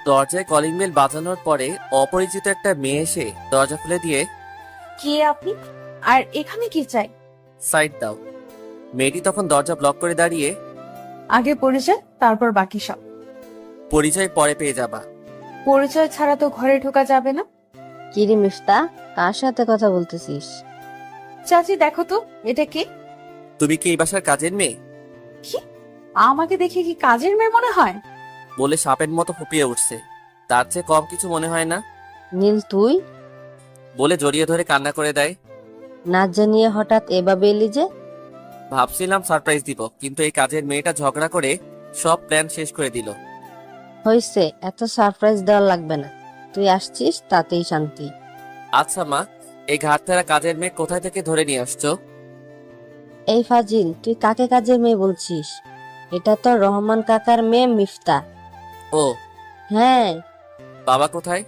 দরজায় calling bell বাজানোর পরে অপরিচিত একটা মেয়ে এসে দরজা খুলে দিয়ে, কে আপনি? আর এখানে কি চাই? সাইড দাও। মেয়েটি তখন দরজা ব্লক করে দাঁড়িয়ে, আগে পরিচয়, তারপর বাকি সব। পরিচয় পরে পেয়ে যাবা। পরিচয় ছাড়া তো ঘরে ঢোকা যাবে না। কিরে মিফতা, কার সাথে কথা বলতেছিস? চাচি দেখো তো, এটা কে? তুমি কি এই বাসার কাজের মেয়ে? কি? আমাকে দেখে কি কাজের মেয়ে মনে হয়? বলে সাপের মতো ফুপিয়ে উঠছে। তার চেয়ে কম কিছু মনে হয় না নীল, তুই বলে জড়িয়ে ধরে কান্না করে দেয়। না জানিয়ে হঠাৎ এভাবে এলি যে? ভাবছিলাম সারপ্রাইজ দিব, কিন্তু এই কাজের মেয়েটা ঝগড়া করে সব প্ল্যান শেষ করে দিল। হয়েছে, এত সারপ্রাইজ দেওয়া লাগবে না। তুই আসছিস তাতেই শান্তি। আচ্ছা মা, এই ঘাটতেরা কাজের মেয়ে কোথায় থেকে ধরে নিয়ে আসছো? এই ফাজিল, তুই কাকে কাজের মেয়ে বলছিস? এটা তো রহমান কাকার মেয়ে মিফতা। ও, হ্যাঁ। বাবা কোথায়?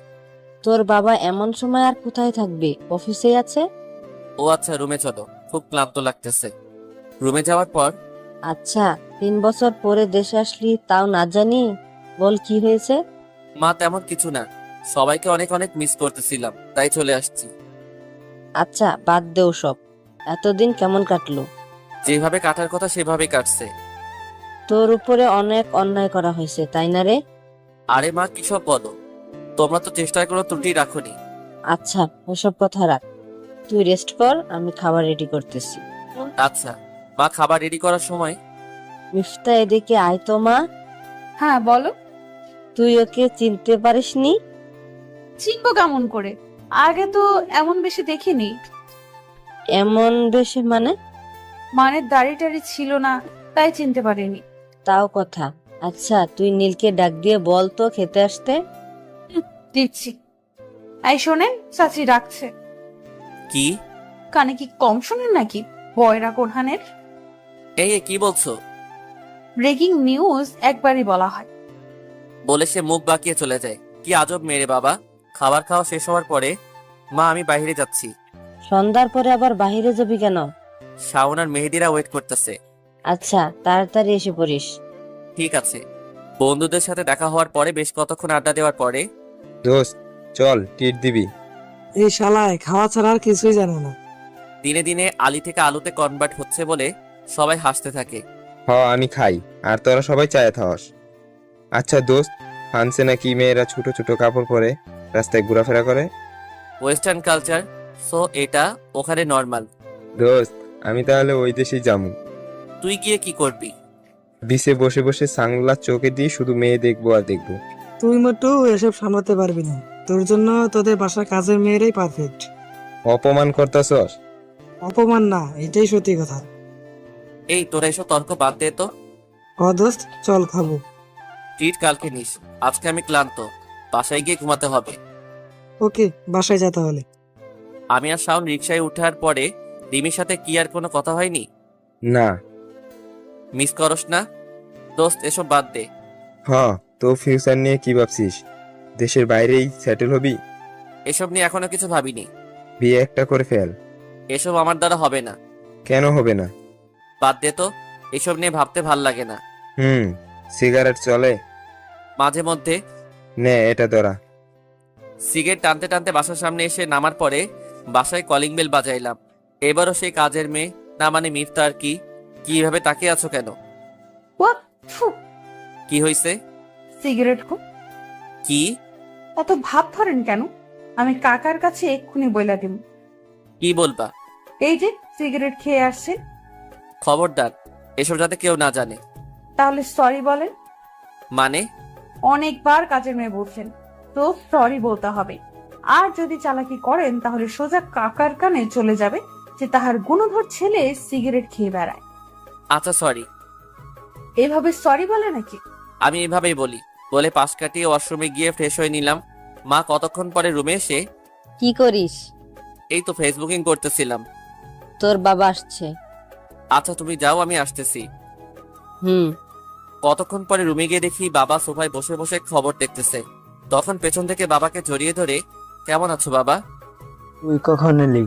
তোর বাবা এমন সময় আর কোথায় থাকবে? অফিসে আছে। ও আচ্ছা, রুমে চলো, খুব ক্লান্ত লাগতেছে। রুমে যাওয়ার পর, আচ্ছা, 3 বছর পরে দেশে আসলি তাও না জানি? বল কি হয়েছে? মা তেমন কিছু না, সবাইকে অনেক অনেক মিস করতেছিলাম, তাই চলে আসছি। আচ্ছা, বাদ দেও সব। এতদিন কেমন কাটলো? যেভাবে কাটার কথা সেভাবেই কাটছে। তোর উপরে অনেক অন্যায় করা হয়েছে, তাই না রে? আরে মা, কি সব বলো? তোমরা তো চেষ্টার কোনো ত্রুটি রাখোনি। আচ্ছা, ওসব কথা রাখ। তুই রেস্ট কর, আমি খাবার রেডি করতেছি। আচ্ছা মা, খাবার রেডি করার সময়, মিফতা, এদিকে আয় তো মা। হ্যাঁ বলো। তুই ওকে চিনতে পারিসনি? চিনবো কেমন করে? আগে তো এমন বেশি দেখিনি। এমন বেশি মানে? মানে দাড়ি টাড়ি ছিল না, তাই চিনতে পারিনি। তাও কথা। আচ্ছা, তুই নীলকে ডাক দিয়ে বল তো খেতে আসতে। দিচ্ছি। এই শোনেন, চাচি ডাকছে। কি? কানে কি কম শোনেন নাকি? বয়রা কোরহানের। এই কি বলছো? ব্রেকিং নিউজ একবারই বলা হয়। বলে সে মুখ বাঁকিয়ে চলে যায়। কি আজব মেরে বাবা। খাবার খাওয়া শেষ হওয়ার পরে, মা আমি বাইরে যাচ্ছি। সন্ধ্যার পরে আবার বাহিরে যাবি কেন? শাওন আর মেহেদিরা ওয়েট করতেছে। আচ্ছা, তাড়াতাড়ি এসে পড়িস। ঠিক আছে। বন্ধুদের সাথে দেখা হওয়ার পরে বেশ কতক্ষণ আড্ডা দেওয়ার পরে, দোস্ত, চল ট্রিট দিবি। এই শালায় খাওয়া ছাড়া আর কিছুই জানে না। দিনে দিনে আলি থেকে আলুতে কনভার্ট হচ্ছে বলে সবাই হাসতে থাকে। আমি খাই, আর তোরা সবাই চায়ে থাকস। আচ্ছা দোস্ত, ফ্রান্সে নাকি মেয়েরা ছোট ছোট কাপড় পরে রাস্তায় ঘোরাফেরা করে? ওয়েস্টার্ন কালচার, সো এটা ওখানে নর্মাল। দোস্ত, আমি তাহলে ওই দেশেই যাবো। তুই গিয়ে কি করবি? বিচে বসে বসে সানগ্লাস চোখে দিয়ে শুধু মেয়ে দেখবো আর দেখবো। তুই মোটু এসব সামলাতে পারবি না। তোর জন্য তোদের বাসার কাজের মেয়েরাই পারফেক্ট। অপমান করতাছস? অপমান না, এটাই সত্যি কথা। এই তোরা এসব তর্ক বাদ দে তো। দোস্ত, চল খাবো। ট্রিট কালকে নিস, আজকে আমি ক্লান্ত, বাসায় গিয়ে ঘুমাতে হবে। ওকে, বাসায় যা তাহলে। আমি আর শাওন রিক্সায় উঠার পরে রিমির সাথে কি আর কোনো কথা হয়নি? না। মিস করস না? দোস্ত এসব বাদ দে। তো ফিউচার নিয়ে কি ভাবছিস? দেশের বাইরেই সেটেল হবি? এসব নিয়ে এখনো কিছু ভাবিনি। বিয়ে একটা করে ফেল। এসব আমার দ্বারা হবে না। কেন হবে না? বাদ দে তো, এসব নিয়ে ভাবতে ভাল লাগে না। সিগারেট চলে মাঝে মধ্যে। নে এটা ধরা। সিগারেট টানতে টানতে বাসার সামনে এসে নামার পরে বাসায় কলিং বেল বাজাইলাম। এবারও সেই কাজের মেয়ে, না মানে মিফতা। আর কি কিভাবে তাকিয়ে আছো কেন? হোয়াট? ফু। কি হয়েছে? সিগারেট খুব। কি? এত ভাব ধরেন কেন? আমি কাকার কাছে এক্ষুনি বইলা দিব। কি বলবা? এই যে সিগারেট খেয়ে আসছেন। খবরদার, এসব যাতে কেউ না জানে। তাহলে সরি বলেন। মানে? অনেকবার কাজের মেয়ে বলছেন, তো সরি বলতে হবে। আর যদি চালাকি করেন তাহলে সোজা কাকার কানে চলে যাবে যে তাহার গুণধর ছেলে সিগারেট খেয়ে বেড়ায়। আচ্ছা সরি। এভাবে সরি বলে নাকি? আমি এভাবেই বলি। বলে পাশ কাটিয়ে ওয়াশরুমে গিয়ে ফ্রেশ হয়ে নিলাম। মা কতক্ষণ পরে রুমে এসে, কি করিস? এই তো ফেসবুকিং করতেছিলাম। তোর বাবা আসছে। আচ্ছা তুমি যাও, আমি আসতেছি। হুম। কতক্ষণ পরে রুমে গিয়ে দেখি বাবা সোফায় বসে বসে খবর দেখতেছে। তখন পেছন থেকে বাবাকে জড়িয়ে ধরে, কেমন আছো বাবা? তুই কখন এলি?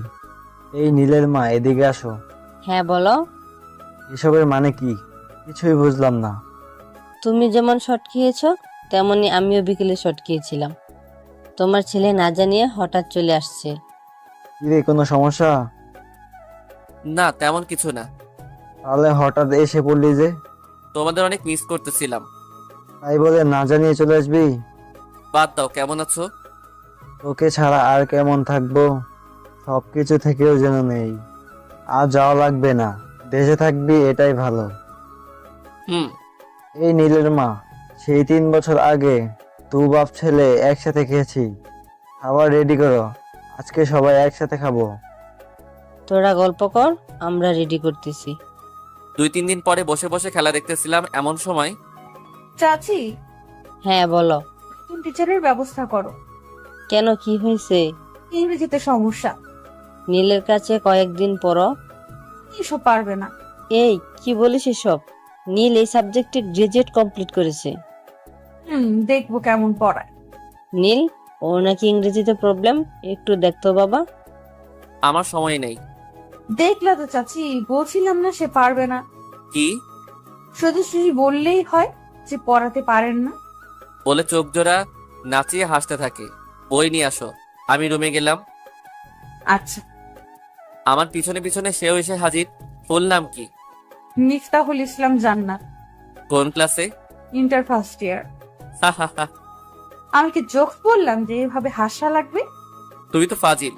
এই নীলের মা, এদিকে আসো। হ্যাঁ বলো। এসবের মানে কি? কিছুই বুঝলাম না। তুমি যেমন শট খেয়েছো তেমনি আমিও বিকেলে শট খেয়েছিলাম। তোমার ছেলে না জানিয়ে হঠাৎ চলে আসছে। কিরে, কোনো সমস্যা? না তেমন কিছু না। তাহলে হঠাৎ এসে পড়লি যে? তোমাদের অনেক মিস করতেছিলাম। তাই বলে না জানিয়ে চলে আসবি? বাদ দাও, কেমন আছো? তোকে ছাড়া আর কেমন থাকবো? সবকিছু থেকেও যেন নেই। আর যাওয়া লাগবে না, দেশে থাকবি এটাই ভালো। হুম। এই নীলের মা, সেই 3 বছর আগে দু বাপ ছেলে একসাথে খেয়েছি। খাবার রেডি করো, আজকে সবাই একসাথে খাবো। তোরা গল্প কর, আমরা রেডি করতেছি। 2-3 দিন পরে বসে বসে খেলা দেখতেছিলাম, এমন সময় চাচি, হ্যাঁ বলো। নতুন টিচারের ব্যবস্থা করো। কেন, কি হয়েছে? ইংরেজিতে সমস্যা। নীলের কাছে কয়েকদিন পরও। এসব পারবে না। এই কি বলিস এসব? নীল এই সাবজেক্টে গ্রাজুয়েট কমপ্লিট করেছে। দেখবো কেমন পড়ায়। নীল, ওর নাকি ইংরেজিতে প্রবলেম, একটু দেখতো বাবা। আমার সময় নেই। দেখলা তো চাচি, বলছিলাম না সে পারবে না। কি শুধু শুধু বললেই হয় যে পড়াতে পারেন না? বলে চোখ জোড়া নাচিয়ে হাসতে থাকে। বই নিয়ে আসো। আমি রুমে গেলাম। আচ্ছা। আমার পিছনে পিছনে সেও এসে হাজির। ফুল নাম কি? মিফতাহুল ইসলাম জান্নাত। কোন ক্লাসে? Inter first year. হা হা হা। আমি কি জোক বললাম যে এভাবে হাসা লাগবে? তুমি তো ফাজিল।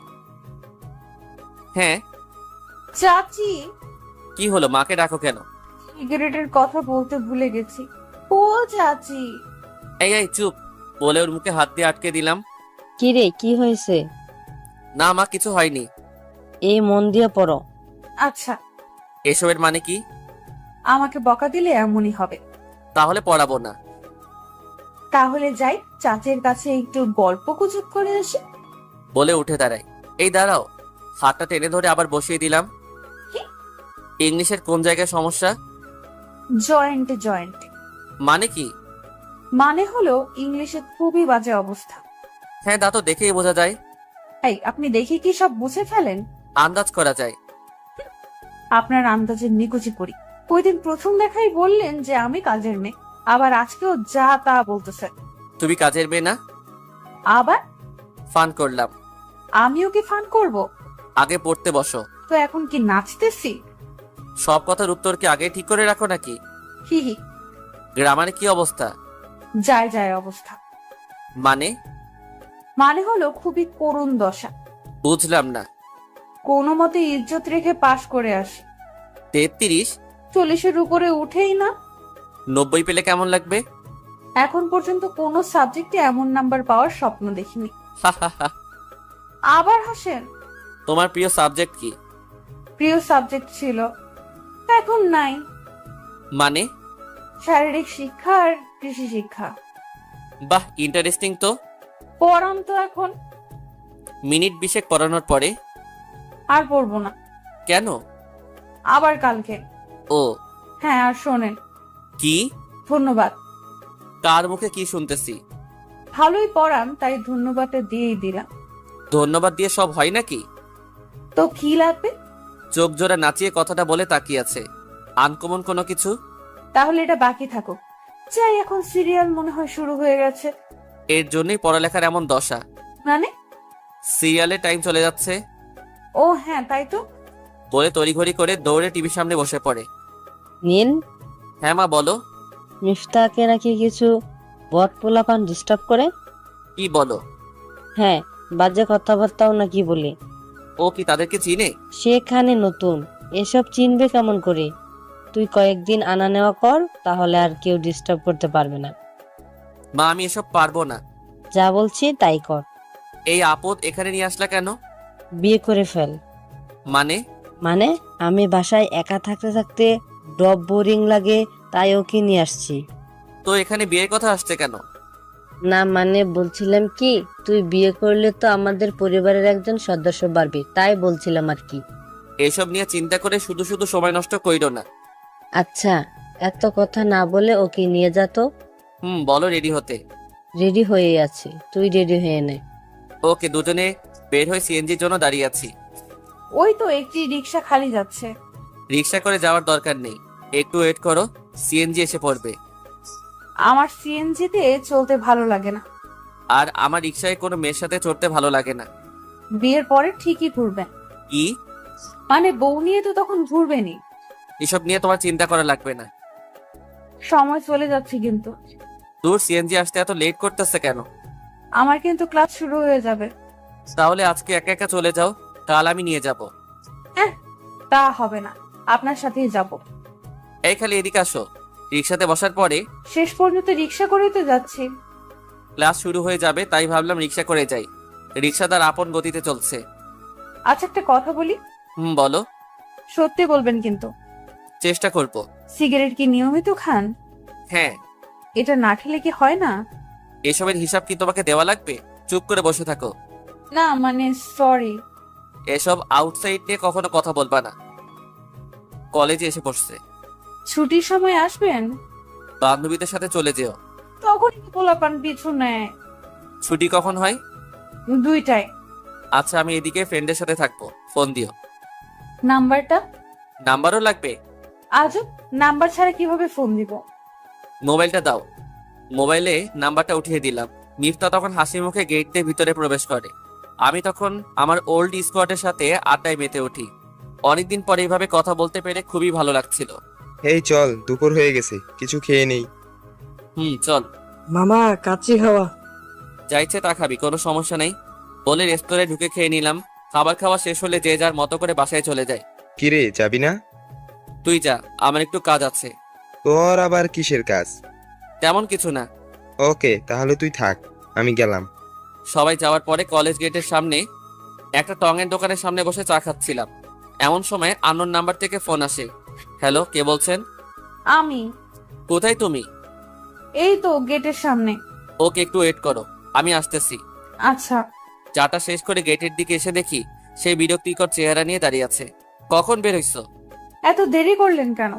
হ্যাঁ। চাচি, কি হলো, মাকে ডাকো কেন? সিগারেটের কথা বলতে ভুলে গেছি। ও চাচি। এই এই চুপ, বলে ওর মুখে হাত দিয়ে আটকে দিলাম। কি রে, কি হয়েছে? না মা, কিছু হয়নি। এই মন দিয়ে পড়ো। আচ্ছা, এসবের মানে কি? আমাকে বকা দিলে এমনই হবে। তাহলে পড়াবো না। তাহলে যাই চাচির কাছে একটু গল্প গুজব করে আসি। বলে উঠে দাঁড়াই। এই দাঁড়াও। হাতটা টেনে ধরে আবার বসিয়ে দিলাম। কি? ইংলিশের কোন জায়গায় সমস্যা? জয়েন্টে জয়েন্টে। মানে কি? মানে হলো ইংলিশে খুবই বাজে অবস্থা। হ্যাঁ, তা তো দেখেই বোঝা যায়। এই, আপনি দেখে কি সব বুঝে ফেলেন? আন্দাজ করা যায়। আপনার আন্দাজের নিকুচি করি। ওই দিন প্রথম দেখাই বললেন যে আমি কাজের মেয়ে, আবার আজকেও যা তা বলতেছেন। তুমি কাজের মেয়ে না? আবার ফান করলাম। আমিও কি ফান করব? আগে পড়তে বসো। তো এখন কি নাচতেছি? সব কথার উত্তর কি আগে ঠিক করে রাখো নাকি? হি হি। গ্রামারে কি অবস্থা? যায় যায় অবস্থা। মানে? মানে হলো খুবই করুণ দশা। বুঝলাম না। কোনো মতে ইজ্জত রেখে পাশ করে আসি। 33? 40-এর উপরে উঠেই না। 90 পেলে কেমন লাগবে? এখন পর্যন্ত কোনো সাবজেক্টে এমন নাম্বার পাওয়ার স্বপ্ন দেখিনি। হা হা হা। আবার হাসেন। তোমার প্রিয় সাবজেক্ট কি? প্রিয় সাবজেক্ট ছিল, এখন নাই। মানে? শারীরিক শিক্ষা আর কৃষি শিক্ষা। বাহ, ইন্টারেস্টিং তো। পড়ান তো এখন। মিনিট 20 পড়ানোর পরে? আর পড়বো না। কেন? আবার কালকে। ও। হ্যাঁ, আর শোনেন। কি? ধন্যবাদ। কার মুখে কি শুনতেছি? ভালোই পড়ান, তাই ধন্যবাদটা দিয়েই দিলাম। ধন্যবাদ দিয়ে সব হয় নাকি? তো কি লাগবে? চোখ জোড়া নাচিয়ে কথাটা বলে তাকিয়ে আছে। আনকমন কোনো কিছু? তাহলে এটা বাকি থাকুক। যাই, এখন সিরিয়াল মনে হয় শুরু হয়ে গেছে। এর জন্যই পড়ালেখার এমন দশা। মানে? সিরিয়ালে টাইম চলে যাচ্ছে। ও হ্যাঁ, তাই তো। বলে তড়িঘড়ি করে দৌড়ে টিভির সামনে বসে পড়ে। নীল, হ্যাঁ মা, বলো। মিফতাকে নাকি কিছু বদ পোলাপান ডিস্টার্ব করে। কি বলো? হ্যাঁ, বাজে কথাবার্তাও নাকি বলে। ও কি তাদেরকে চিনে? সেখানে নতুন, এসব চিনবে কেমন করে? তুই কয়েকদিন আনা নেওয়া কর, তাহলে আর কেউ ডিস্টার্ব করতে পারবে না। মা, আমি এসব পারবো না। যা বলছি তাই কর। এই আপদ এখানে নিয়ে আসলা কেন? বিয়ে করে ফেল। মানে? মানে আমি বাসায় একা থাকতে থাকতে ডব বোরিং লাগে, তাই ওকে নিয়ে আসছি। তো এখানে বিয়ের কথা আসছে কেন? না মানে বলছিলাম কি, তুই বিয়ে করলে তো আমাদের পরিবারের একজন সদস্য বাড়বি, তাই বলছিলাম আর কি। এসব নিয়ে চিন্তা করে শুধু শুধু সময় নষ্ট কইরো না। আচ্ছা, এত কথা না বলে ওকে নিয়ে যা তো। বলো রেডি হতে। রেডি হয়ে আছে, তুই রেডি হয়ে নে। ওকে, দুজনে বের হয়ে সিএনজির জন্য দাঁড়িয়ে আছি। ওই তো একটি রিক্সা খালি যাচ্ছে। রিক্সা করে যাওয়ার দরকার নেই, একটু ওয়েট করো। সিএনজি এসে পড়বে। আমার সিএনজিতে চলতে ভালো লাগে না। আর আমার রিক্সায় কোনো মেয়ের সাথে চড়তে ভালো লাগে না। বিয়ের পরে ঠিকই ঘুরবেন। কি? মানে বউ নিয়ে তো তখন ঘুরবেনই। এসব নিয়ে তোমার চিন্তা করা লাগবে না। সময় চলে যাচ্ছে কিন্তু। দূর, সিএনজি আসতে এত লেট করতেছে কেন? আমার কিন্তু ক্লাস শুরু হয়ে যাবে। তাহলে আজকে একা একা চলে যাও, কাল আমি নিয়ে যাব। তা হবে না, আপনার সাথেই যাব। এই খালি এদিকে আসো। রিক্সাতে বসার পরে শেষ পর্যন্ত রিক্সা করেই তো যাচ্ছি। ক্লাস শুরু হয়ে যাবে, তাই ভাবলাম রিক্সা করে যাই। রিক্সা তার আপন গতিতে চলছে। আচ্ছা, একটা কথা বলি। বলো। সত্যি বলবেন কিন্তু। চেষ্টা করব। সিগারেট কি নিয়মিত খান? হ্যাঁ। এটা না খেলে কি হয় না? এসবের হিসাব কি তোমাকে দেওয়া লাগবে? চুপ করে বসে থাকো। না মানে সরি। এসব আউটসাইড নিয়ে কখনো কথা বলবা না। কলেজে এসে পড়ছে। ছুটির সময় আসবেন? বান্ধবীদের সাথে চলে যেও। তখনই পোলাপান পিছু নেয়। ছুটি কখন হয়? 2টায়। আচ্ছা, আমি এদিকে ফ্রেন্ডের সাথে থাকবো, ফোন দিও। নাম্বারটা? নাম্বারও লাগবে? আজব, নাম্বার ছাড়া কিভাবে ফোন দিব? মোবাইলটা দাও। মোবাইলে নাম্বারটা উঠিয়ে দিলাম। মিফতা তখন হাসি মুখে গেট দিয়ে ভিতরে প্রবেশ করে। আমি তখন আমার ওল্ড স্কোয়াডের সাথে আড্ডায় মেতে উঠি। অনেকদিন পরে এইভাবে কথা বলতে পেরে খুবই ভালো লাগছিল। এই চল, দুপুর হয়ে গেছে, কিছু খেয়ে নেই। চল। মামা কাচ্চি খাওয়া। যাইছে তা খাবি, কোনো সমস্যা নেই বলে রেস্তোরাঁয় ঢুকে খেয়ে নিলাম। খাবার খাওয়া শেষ হলে যে যার মতো করে বাসায় চলে যায়। কিরে, যাবি না? তুই যা, আমার একটু কাজ আছে। তোর আবার কিসের কাজ? তেমন কিছু না। ওকে, তাহলে তুই থাক, আমি গেলাম। সবাই যাওয়ার পরে কলেজ গেটের সামনে একটা টঙের দোকানের সামনে বসে চা খাচ্ছিলাম। এমন সময় আননোন নাম্বার থেকে ফোন আসে। হ্যালো, কে বলছেন? আমি। কোথায় তুমি? এই তো গেটের সামনে। ওকে, একটু ওয়েট করো, আমি আসতেছি। আচ্ছা। চাটা শেষ করে গেটের দিকে এসে দেখি সেই বিরক্তিকর চেহারা নিয়ে দাঁড়িয়ে আছে। কখন বের হইছো? এত দেরি করলেন কেন?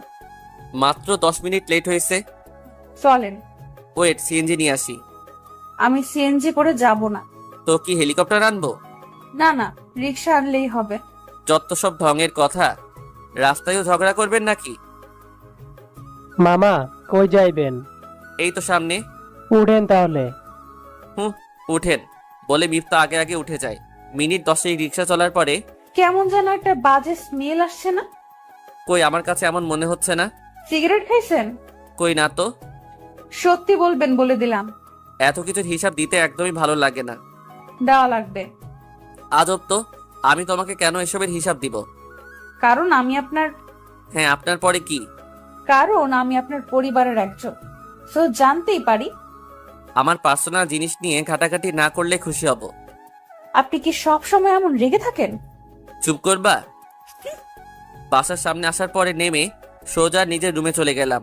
মাত্র 10 মিনিট লেট হয়েছে। চলেন। ওয়েট, সিএনজি নিয়ে আসি। আমি সিএনজি করে যাব না। তো কি হেলিকপ্টার আনবো? না না, রিক্সা আনলেই হবে। যত সব ঢঙের কথা। রাস্তায়ও ঝগড়া করবেন নাকি? মামা কই যাইবেন? এই তো সামনে। উঠেন তাহলে। উঠেন বলে মিফতা আগে আগে উঠে যায়। মিনিট 10 রিক্সা চলার পরে কেমন যেন একটা বাজে স্মেল আসছে না? কই, আমার কাছে এমন মনে হচ্ছে না। সিগারেট খাইছেন? কই না তো। সত্যি বলবেন বলে দিলাম। এত কিছুর হিসাব দিতে একদমই ভালো লাগে না। দেওয়া লাগবে। আজব তো, আমি তোমাকে কেন এসবের হিসাব দিব? কারণ আমি আপনার হ্যাঁ, আপনার পরে কি? কারণ আমি আপনার পরিবারের একজন, তো জানতেই পারি। আমার পার্সোনাল জিনিস নিয়ে ঘাটাঘাটি না করলে খুশি হব। আপনি কি সব সময় এমন রেগে থাকেন? চুপ করবা? বাসার সামনে আসার পরে নেমে সোজা নিজের রুমে চলে গেলাম।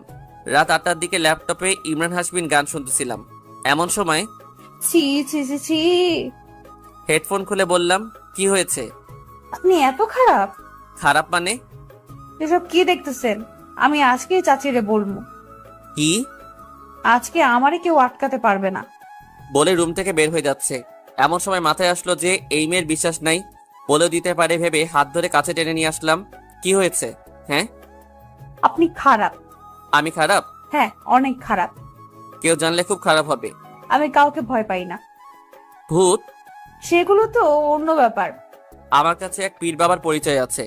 রাত 8টার দিকে ল্যাপটপে ইমরান হাসমিন গান শুনতেছিলাম। এমন সময় ছি ছি ছি ছি। হেডফোন খুলে বললাম, কি হয়েছে? আপনি এত খারাপ? খারাপ মানে? এসব কি দেখতেছেন? আমি আজকেই চাচিরে বলবো। কি? আজকে আমারে কেউ আটকাতে পারবে না। বলে রুম থেকে বের হয়ে যাচ্ছে। এমন সময় মাথায় আসলো যে এই মেয়ের বিশ্বাস নাই, বলেও দিতে পারে ভেবে হাত ধরে কাছে টেনে নিয়ে আসলাম। কি হয়েছে? হ্যাঁ, আপনি খারাপ। আমি খারাপ? হ্যাঁ, অনেক খারাপ। কেউ জানলে খুব খারাপ হবে। আমি কাউকে ভয় পাই না। ভূত? সেগুলো তো অন্য ব্যাপার। আমার কাছে এক পীর বাবার পরিচয় আছে,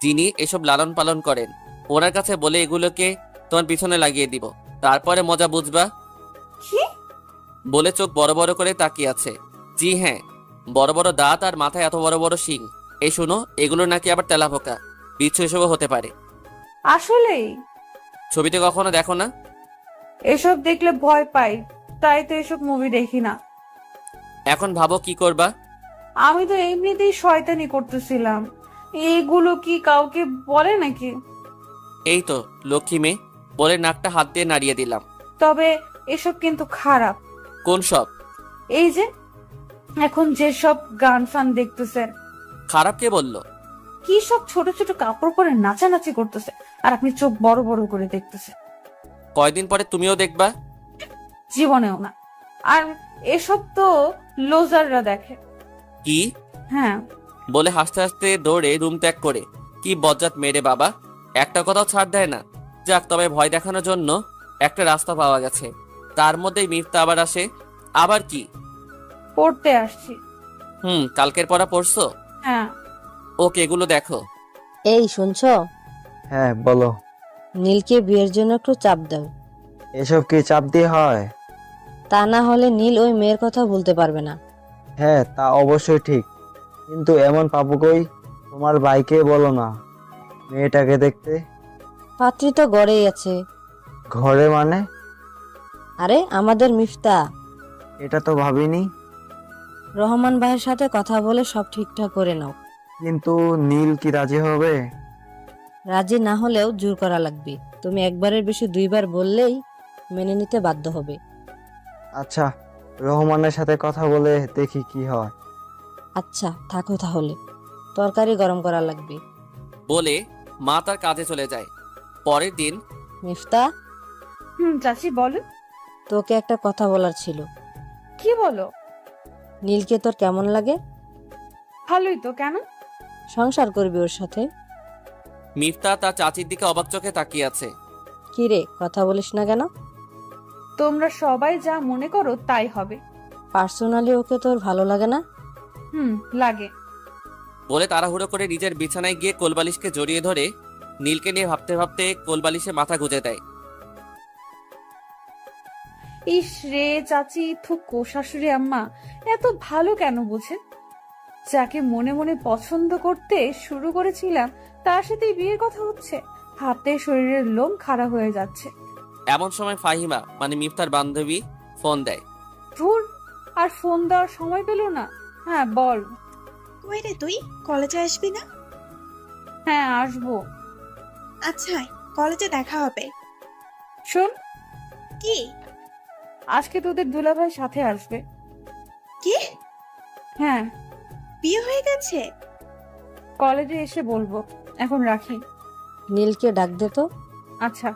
যিনি এসব লালন পালন করেন। ওনার কাছে বলে এগুলোকে তোমার পিছনে লাগিয়ে দিব, তারপরে মজা বুঝবা। কি? বলে চোখ বড় বড় করে তাকিয়ে আছে। জি হ্যাঁ, বড় বড় দাঁত আর মাথায় এত বড় বড় শিং। এই শোনো, এগুলো নাকি আবার তেলাপোকা, বিচ্ছু এসবও হতে পারে। আসলেই? ছবিতে কখনো দেখো না? এসব দেখলে ভয় পাই, তাই তো এসব মুভি দেখি না। এখন ভাবো কি করবা? আমি তো এমনিতেই শয়তানি করতেছিলাম। এগুলো কি কাউকে বলে নাকি? এই তো লক্ষ্মী মেয়ে বলে নাকটা হাত দিয়ে নাড়িয়ে দিলাম। তবে এসব কিন্তু খারাপ। কোন সব? এই যে এখন যেসব গান ফান দেখতেছেন। খারাপ কে বললো? কি সব ছোট ছোট কাপড় পরে নাচানাচি করতেছে, আর আপনি চোখ বড় বড় করে দেখতেছেন। কয়দিন পরে তুমিও দেখবা। জীবনেও না। আর এসব তো লোজাররা দেখে। কি? হ্যাঁ। বলে হাসতে হাসতে দৌড়ে রুম ত্যাগ করে। কি বজ্জাত মেরে বাবা, একটা কথাও ছাড় দেয় না। যাক, তবে ভয় দেখানোর জন্য একটা রাস্তা পাওয়া গেছে। তার মধ্যেই মিফতা আবার আসে। আবার কি? পড়তে আসছি। কালকের পড়া পড়ছো? হ্যাঁ। ওকে, এগুলো দেখো। এই শুনছো? হ্যাঁ বলো। নীলকে বিয়ের জন্য একটু চাপ দাও। এসব কি চাপ দিয়ে হয়? তা না হলে নীল ওই মেয়ের কথা বলতে পারবে না। হ্যাঁ তা অবশ্যই ঠিক, কিন্তু এমন পাবো কই? তোমার ভাইকে বলো না মেয়েটাকে দেখতে। পাত্রী তো গড়েই আছে। ঘরে মানে? আরে আমাদের মিফতা। এটা তো ভাবিনি। রহমান ভাইয়ের সাথে কথা বলে সব ঠিকঠাক করে নাও। কিন্তু নীল কি রাজি হবে? রাজি না হলেও জোর করা লাগবে। তুমি একবারের বেশি দুইবার বললেই মেনে নিতে বাধ্য হবে। আচ্ছা, রহমানের সাথে কথা বলে দেখি কি হয়। আচ্ছা থাকো তাহলে, তরকারি গরম করা লাগবে। বলে মা তার কাজে চলে যায়। পরের দিন মিফতা, চাচি বলো। তোকে একটা কথা বলার ছিল। কি বলো? নীলকে তোর কেমন লাগে? ভালোই তো, কেন? সংসার করবি ওর সাথে? মিফতা তার চাচির দিকে অবাক চোখে তাকিয়ে আছে। কি রে, কথা বলিস না কেন? তোমরা সবাই যা মনে করো তাই হবে। পার্সোনালি ওকে তোর ভালো লাগে না? লাগে। বলে তাড়াহুড়ো করে নিজের বিছানায় গিয়ে কোলবালিশকে জড়িয়ে ধরে নীলকে নিয়ে ভাবতে ভাবতে কোলবালিশে মাথা গুঁজে দেয়। ইস রে চাচি, থুকো শাশুড়ি আম্মা এত ভালো কেন বোঝে? যাকে মনে মনে পছন্দ করতে শুরু করেছিলাম তার সাথেই বিয়ের কথা হচ্ছে। হাতে শরীরের লোম খাড়া হয়ে যাচ্ছে। এমন সময় ফাহিমা মানে মিফতার বান্ধবী ফোন দেয়। ধুর, আর ফোন দেওয়ার সময় পেল না। হ্যাঁ বল। কই রে তুই, কলেজে আসবি না? হ্যাঁ আসবো। আচ্ছা কলেজে দেখা হবে। শোন, কি? আজকে তোদের দুলাভাই সাথে আসবে। কি? হ্যাঁ, বিয়ে হয়ে গেছে? কলেজে এসে বলবো। এখন রাখি। নীলকে ডাক দে তো। আচ্ছা।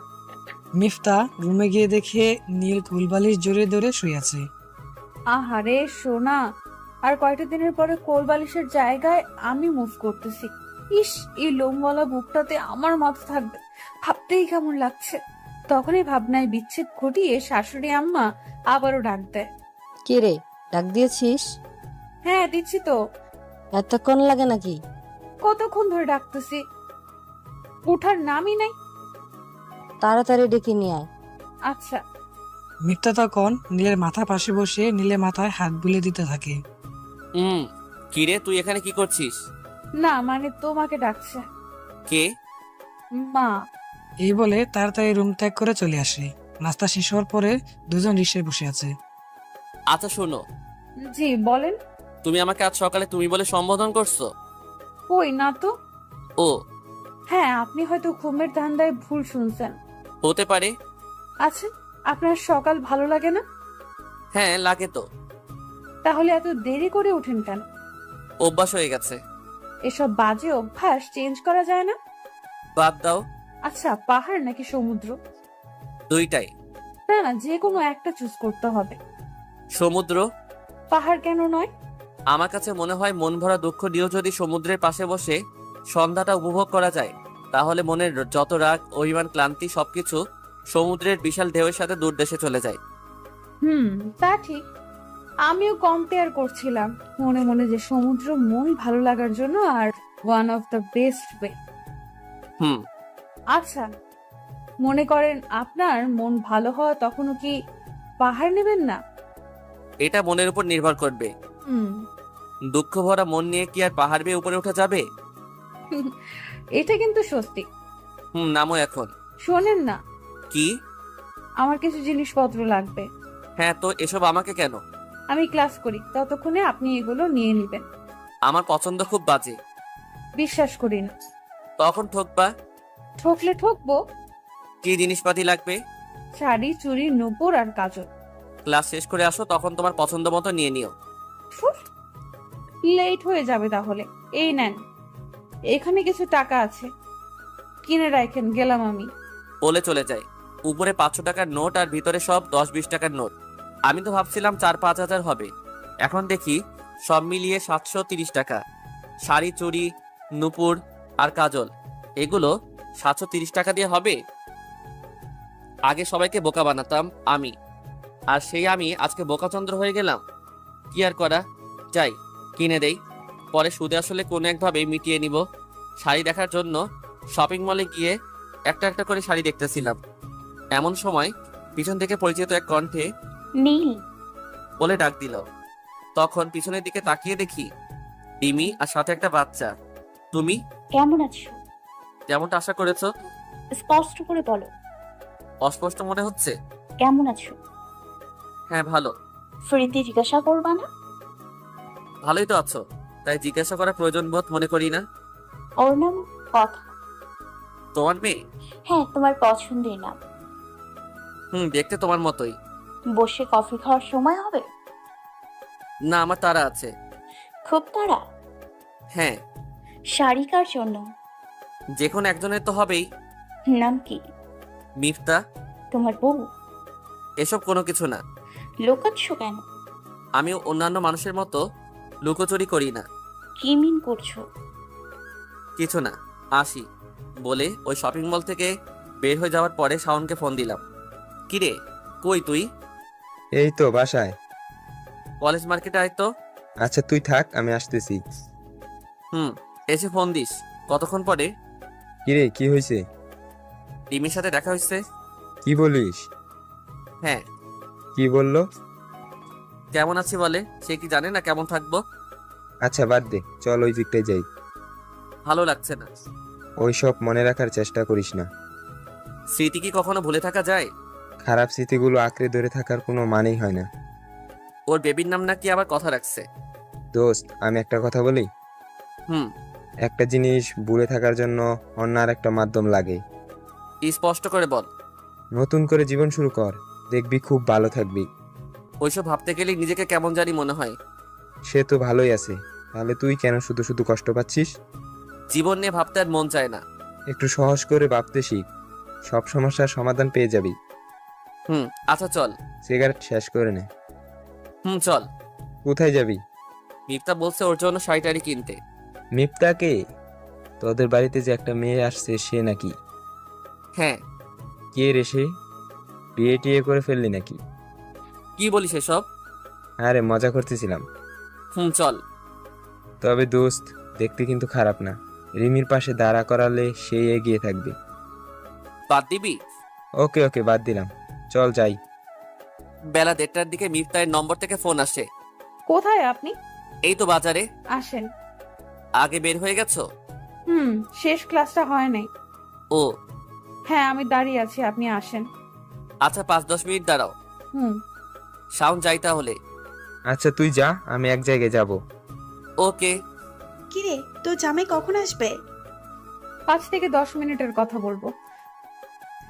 মিফতা রুমে গিয়ে দেখে নীল কুলবালিশ জড়িয়ে ধরে শুয়ে আছে। আহারে সোনা, আর কয়টা দিনের পরে কোল বালিশের জায়গায় আমি মুভ করতেছি। ইস, এই লোমওয়ালা বুকটাতে আমার মাথা থাকবে, ভাবতেই কেমন লাগছে। তখনই ভাবনায় বিচ্ছেদ ঘটিয়ে শাশুড়ি আম্মা আবারও ডাক দেয়। কি রে, ডাক দিয়েছিস? হ্যাঁ দিচ্ছি তো। এতক্ষণ লাগে নাকি? কতক্ষণ ধরে ডাকতেছি, উঠার নামই নাই। তাড়াতাড়ি ডেকে নিয়ে আয়। আচ্ছা। মিফতা তখন নীলের মাথা পাশে বসে নীলের মাথায় হাত বুলিয়ে দিতে থাকে। কিরে, তুই এখানে কি করছিস? না মানে তোমাকে ডাকছে। কে? মা। এই বলে তাড়াতাড়ি রুম ত্যাগ করে চলে আসে। নাস্তা শেষ হওয়ার পরে দুজন রিক্সায় বসে আছে। আচ্ছা শোনো, জি বলেন। তুমি আমাকে আজ সকালে তুমি বলে সম্বোধন করছো? ওই না তো। ও হ্যাঁ, আপনি হয়তো ঘুমের ধান্দায় ভুল শুনছেন। হতে পারে। আচ্ছা, আপনার সকাল ভালো লাগে না? হ্যাঁ লাগে তো। তাহলে এত দেরি করে ওঠেন কেন? অভ্যাস হয়ে গেছে। এসব বাজে অভ্যাস চেঞ্জ করা যায় না? বাদ দাও। আচ্ছা, পাহাড় নাকি সমুদ্র? দুইটাই। না না, যে কোনো একটা চুজ করতে হবে। সমুদ্র। পাহাড় কেন নয়? আমার কাছে মনে হয় মন ভরা দুঃখ নিয়েও যদি সমুদ্রের পাশে বসে সন্ধ্যাটা উপভোগ করা যায়, তাহলে মনের যত রাগ, অভিমান, ক্লান্তি সবকিছু সমুদ্রের বিশাল ঢেউয়ের সাথে দূর দেশে চলে যায়। তা ঠিক। আমিও কম্পেয়ার করছিলাম মনে মনে যে সমুদ্র মন ভালো লাগার জন্য আর one of the best way. হুম আচ্ছা, মনে করেন আপনার মন ভালো হওয়া তখনও কি পাহাড় নেবেন না? এটা মনের উপর নির্ভর করবে। হুম দুঃখ ভরা মন নিয়ে কি আর পাহাড় বেয়ে উপরে ওঠা যাবে? এটা কিন্তু সত্যি। নামো এখন। শোনেন না, কি? আমার কিছু জিনিসপত্র লাগবে। হ্যাঁ তো এসব আমাকে কেন? আমি ক্লাস করি, ততক্ষণে আপনি এগুলো নিয়ে নেবেন। আমার পছন্দ খুব বাজে। বিশ্বাস করি না। তখন ঠকবা। ঠকলে ঠকবো। কি জিনিসপাতি লাগবে? শাড়ি, চুড়ি, নূপুর আর কাজল। ক্লাস শেষ করে আসো, তখন তোমার পছন্দ মতো নিয়ে নিও। লেট হয়ে যাবে তাহলে। এই নেন, এখানে কিছু টাকা আছে, কিনে রাখেন, গেলাম আমি। বলে চলে যায়। উপরে 500 টাকার নোট আর ভিতরে সব 10-20 টাকার নোট। আমি তো ভাবছিলাম 4-5 হাজার হবে, এখন দেখি সব মিলিয়ে 730 টাকা। শাড়ি, চুড়ি, নূপুর আর কাজল, এগুলো 730 টাকা দিয়ে হবে? আগে সবাইকে বোকা বানাতাম আমি, আর সেই আমি আজকে বোকাচন্দ্র হয়ে গেলাম। কি আর করা, যাই কিনে দেই, পরে সুদে আসলে কোনো একভাবে মিটিয়ে নিব। শাড়ি দেখার জন্য শপিং মলে গিয়ে একটা একটা করে শাড়ি দেখতেছিলাম। এমন সময় পিছন থেকে পরিচিত এক কণ্ঠে নীল, বলে ডাক দিল। তখন পিছনের দিকে তাকিয়ে দেখি রিমি আর সাথে একটা বাচ্চা। তুমি কেমন আছো? যেমনটা আশা করেছো। স্পষ্ট করে বলো, অস্পষ্ট মনে হচ্ছে? কেমন আছো? হ্যাঁ ভালো। ফ্রিতে জিজ্ঞাসা করবা না? ভালোই তো আছো, তাই জিজ্ঞাসা করার প্রয়োজন বোধ মনে করি না। ওর নাম কথা। তোমার মেয়ে? হ্যাঁ, তোমার পছন্দের নাম। দেখতে তোমার মতোই। বসে কফি খাওয়ার সময় হবে? না, আমার তারা আছে। খুব তাড়া? হ্যাঁ, শাড়ি কার জন্য? যে কোনো একজনের তো হবেই। নাম কি? মিফতা। তোমার বউ? এসব কোনো কিছু না। লোকাচ্ছ কেন? আমি অন্যান্য মানুষের মতো লুকোচুরি করি না। কি মিন করছো? কিছু না, আসি বলে ওই শপিং মল থেকে বের হয়ে যাওয়ার পরে শাওনকে ফোন দিলাম। কিরে, কই তুই? এই তো বাসায়। কলেজ মার্কেটে আয় তো। আচ্ছা তুই থাক, আমি আসতেছি। এসে ফোন দিস। কতক্ষণ পরে? কিরে কি হয়েছে? রিমির সাথে দেখা হয়েছে। কি বলিস? হ্যাঁ। কি বললো? কেমন আছি বলে, সে কি জানে না কেমন থাকবো? আচ্ছা বাদ দে, চল ওই দিকটায় যাই। ভালো লাগছে না। ওইসব মনে রাখার চেষ্টা করিস না। স্মৃতি কি কখনো ভুলে থাকা যায়? খারাপ স্মৃতিগুলো আঁকড়ে ধরে থাকার কোনো মানেই হয় না। ওর বেবির নাম নাকি আবার কথা রাখছে। দোস্ত, আমি একটা কথা বলি। হুম। একটা জিনিস ভুলে থাকার জন্য অন্য আর একটা মাধ্যম লাগে। স্পষ্ট করে বল। নতুন করে জীবন শুরু কর, দেখবি খুব ভালো থাকবি। ওইসব ভাবতে গেলেই নিজেকে কেমন জানি মনে হয়। সে তো ভালোই আছে, তাহলে তুই কেন শুধু শুধু কষ্ট পাচ্ছিস? জীবন নিয়ে ভাবতে আর মন চায় না। একটু সহজ করে ভাবতে শিখ, সব সমস্যার সমাধান পেয়ে যাবি। আচ্ছা চল। সিগারেট শেষ করে নে। চল। কোথায় যাবি? মিফতা বলছে ওর জন্য শাড়ি টাড়ি কিনতে। মিফতাকে? তোদের বাড়িতে যে একটা মেয়ে আসছে সে নাকি? হ্যাঁ। কে রে সে? বিয়ে টিয়ে করে ফেললি নাকি? কি বলিস এসব? আরে মজা করতেছিলাম। চল। তবে দোস্ত, দেখতে কিন্তু খারাপ না। রিমির পাশে দাঁড়া করালে সেই এগিয়ে থাকবে। বাদ দিবি? ওকে ওকে, বাদ দিলাম, চল যাই। বেলা 1:30টার দিকে মিফতার নম্বর থেকে ফোন আসে। কোথায় আপনি? এই তো বাজারে। আসেন। আগে বের হয়ে গেছো? শেষ ক্লাসটা হয় নাই। ও হ্যাঁ, আমি দাঁড়িয়ে আছি, আপনি আসেন। আচ্ছা, 5-10 মিনিট দাঁড়াও। হুম। শাওন যাই তাহলে। আচ্ছা তুই যা, আমি এক জায়গায় যাব। ওকে। কিরে, তোর জামাই কখন আসবে? 5 থেকে 10 মিনিটের কথা বলবো।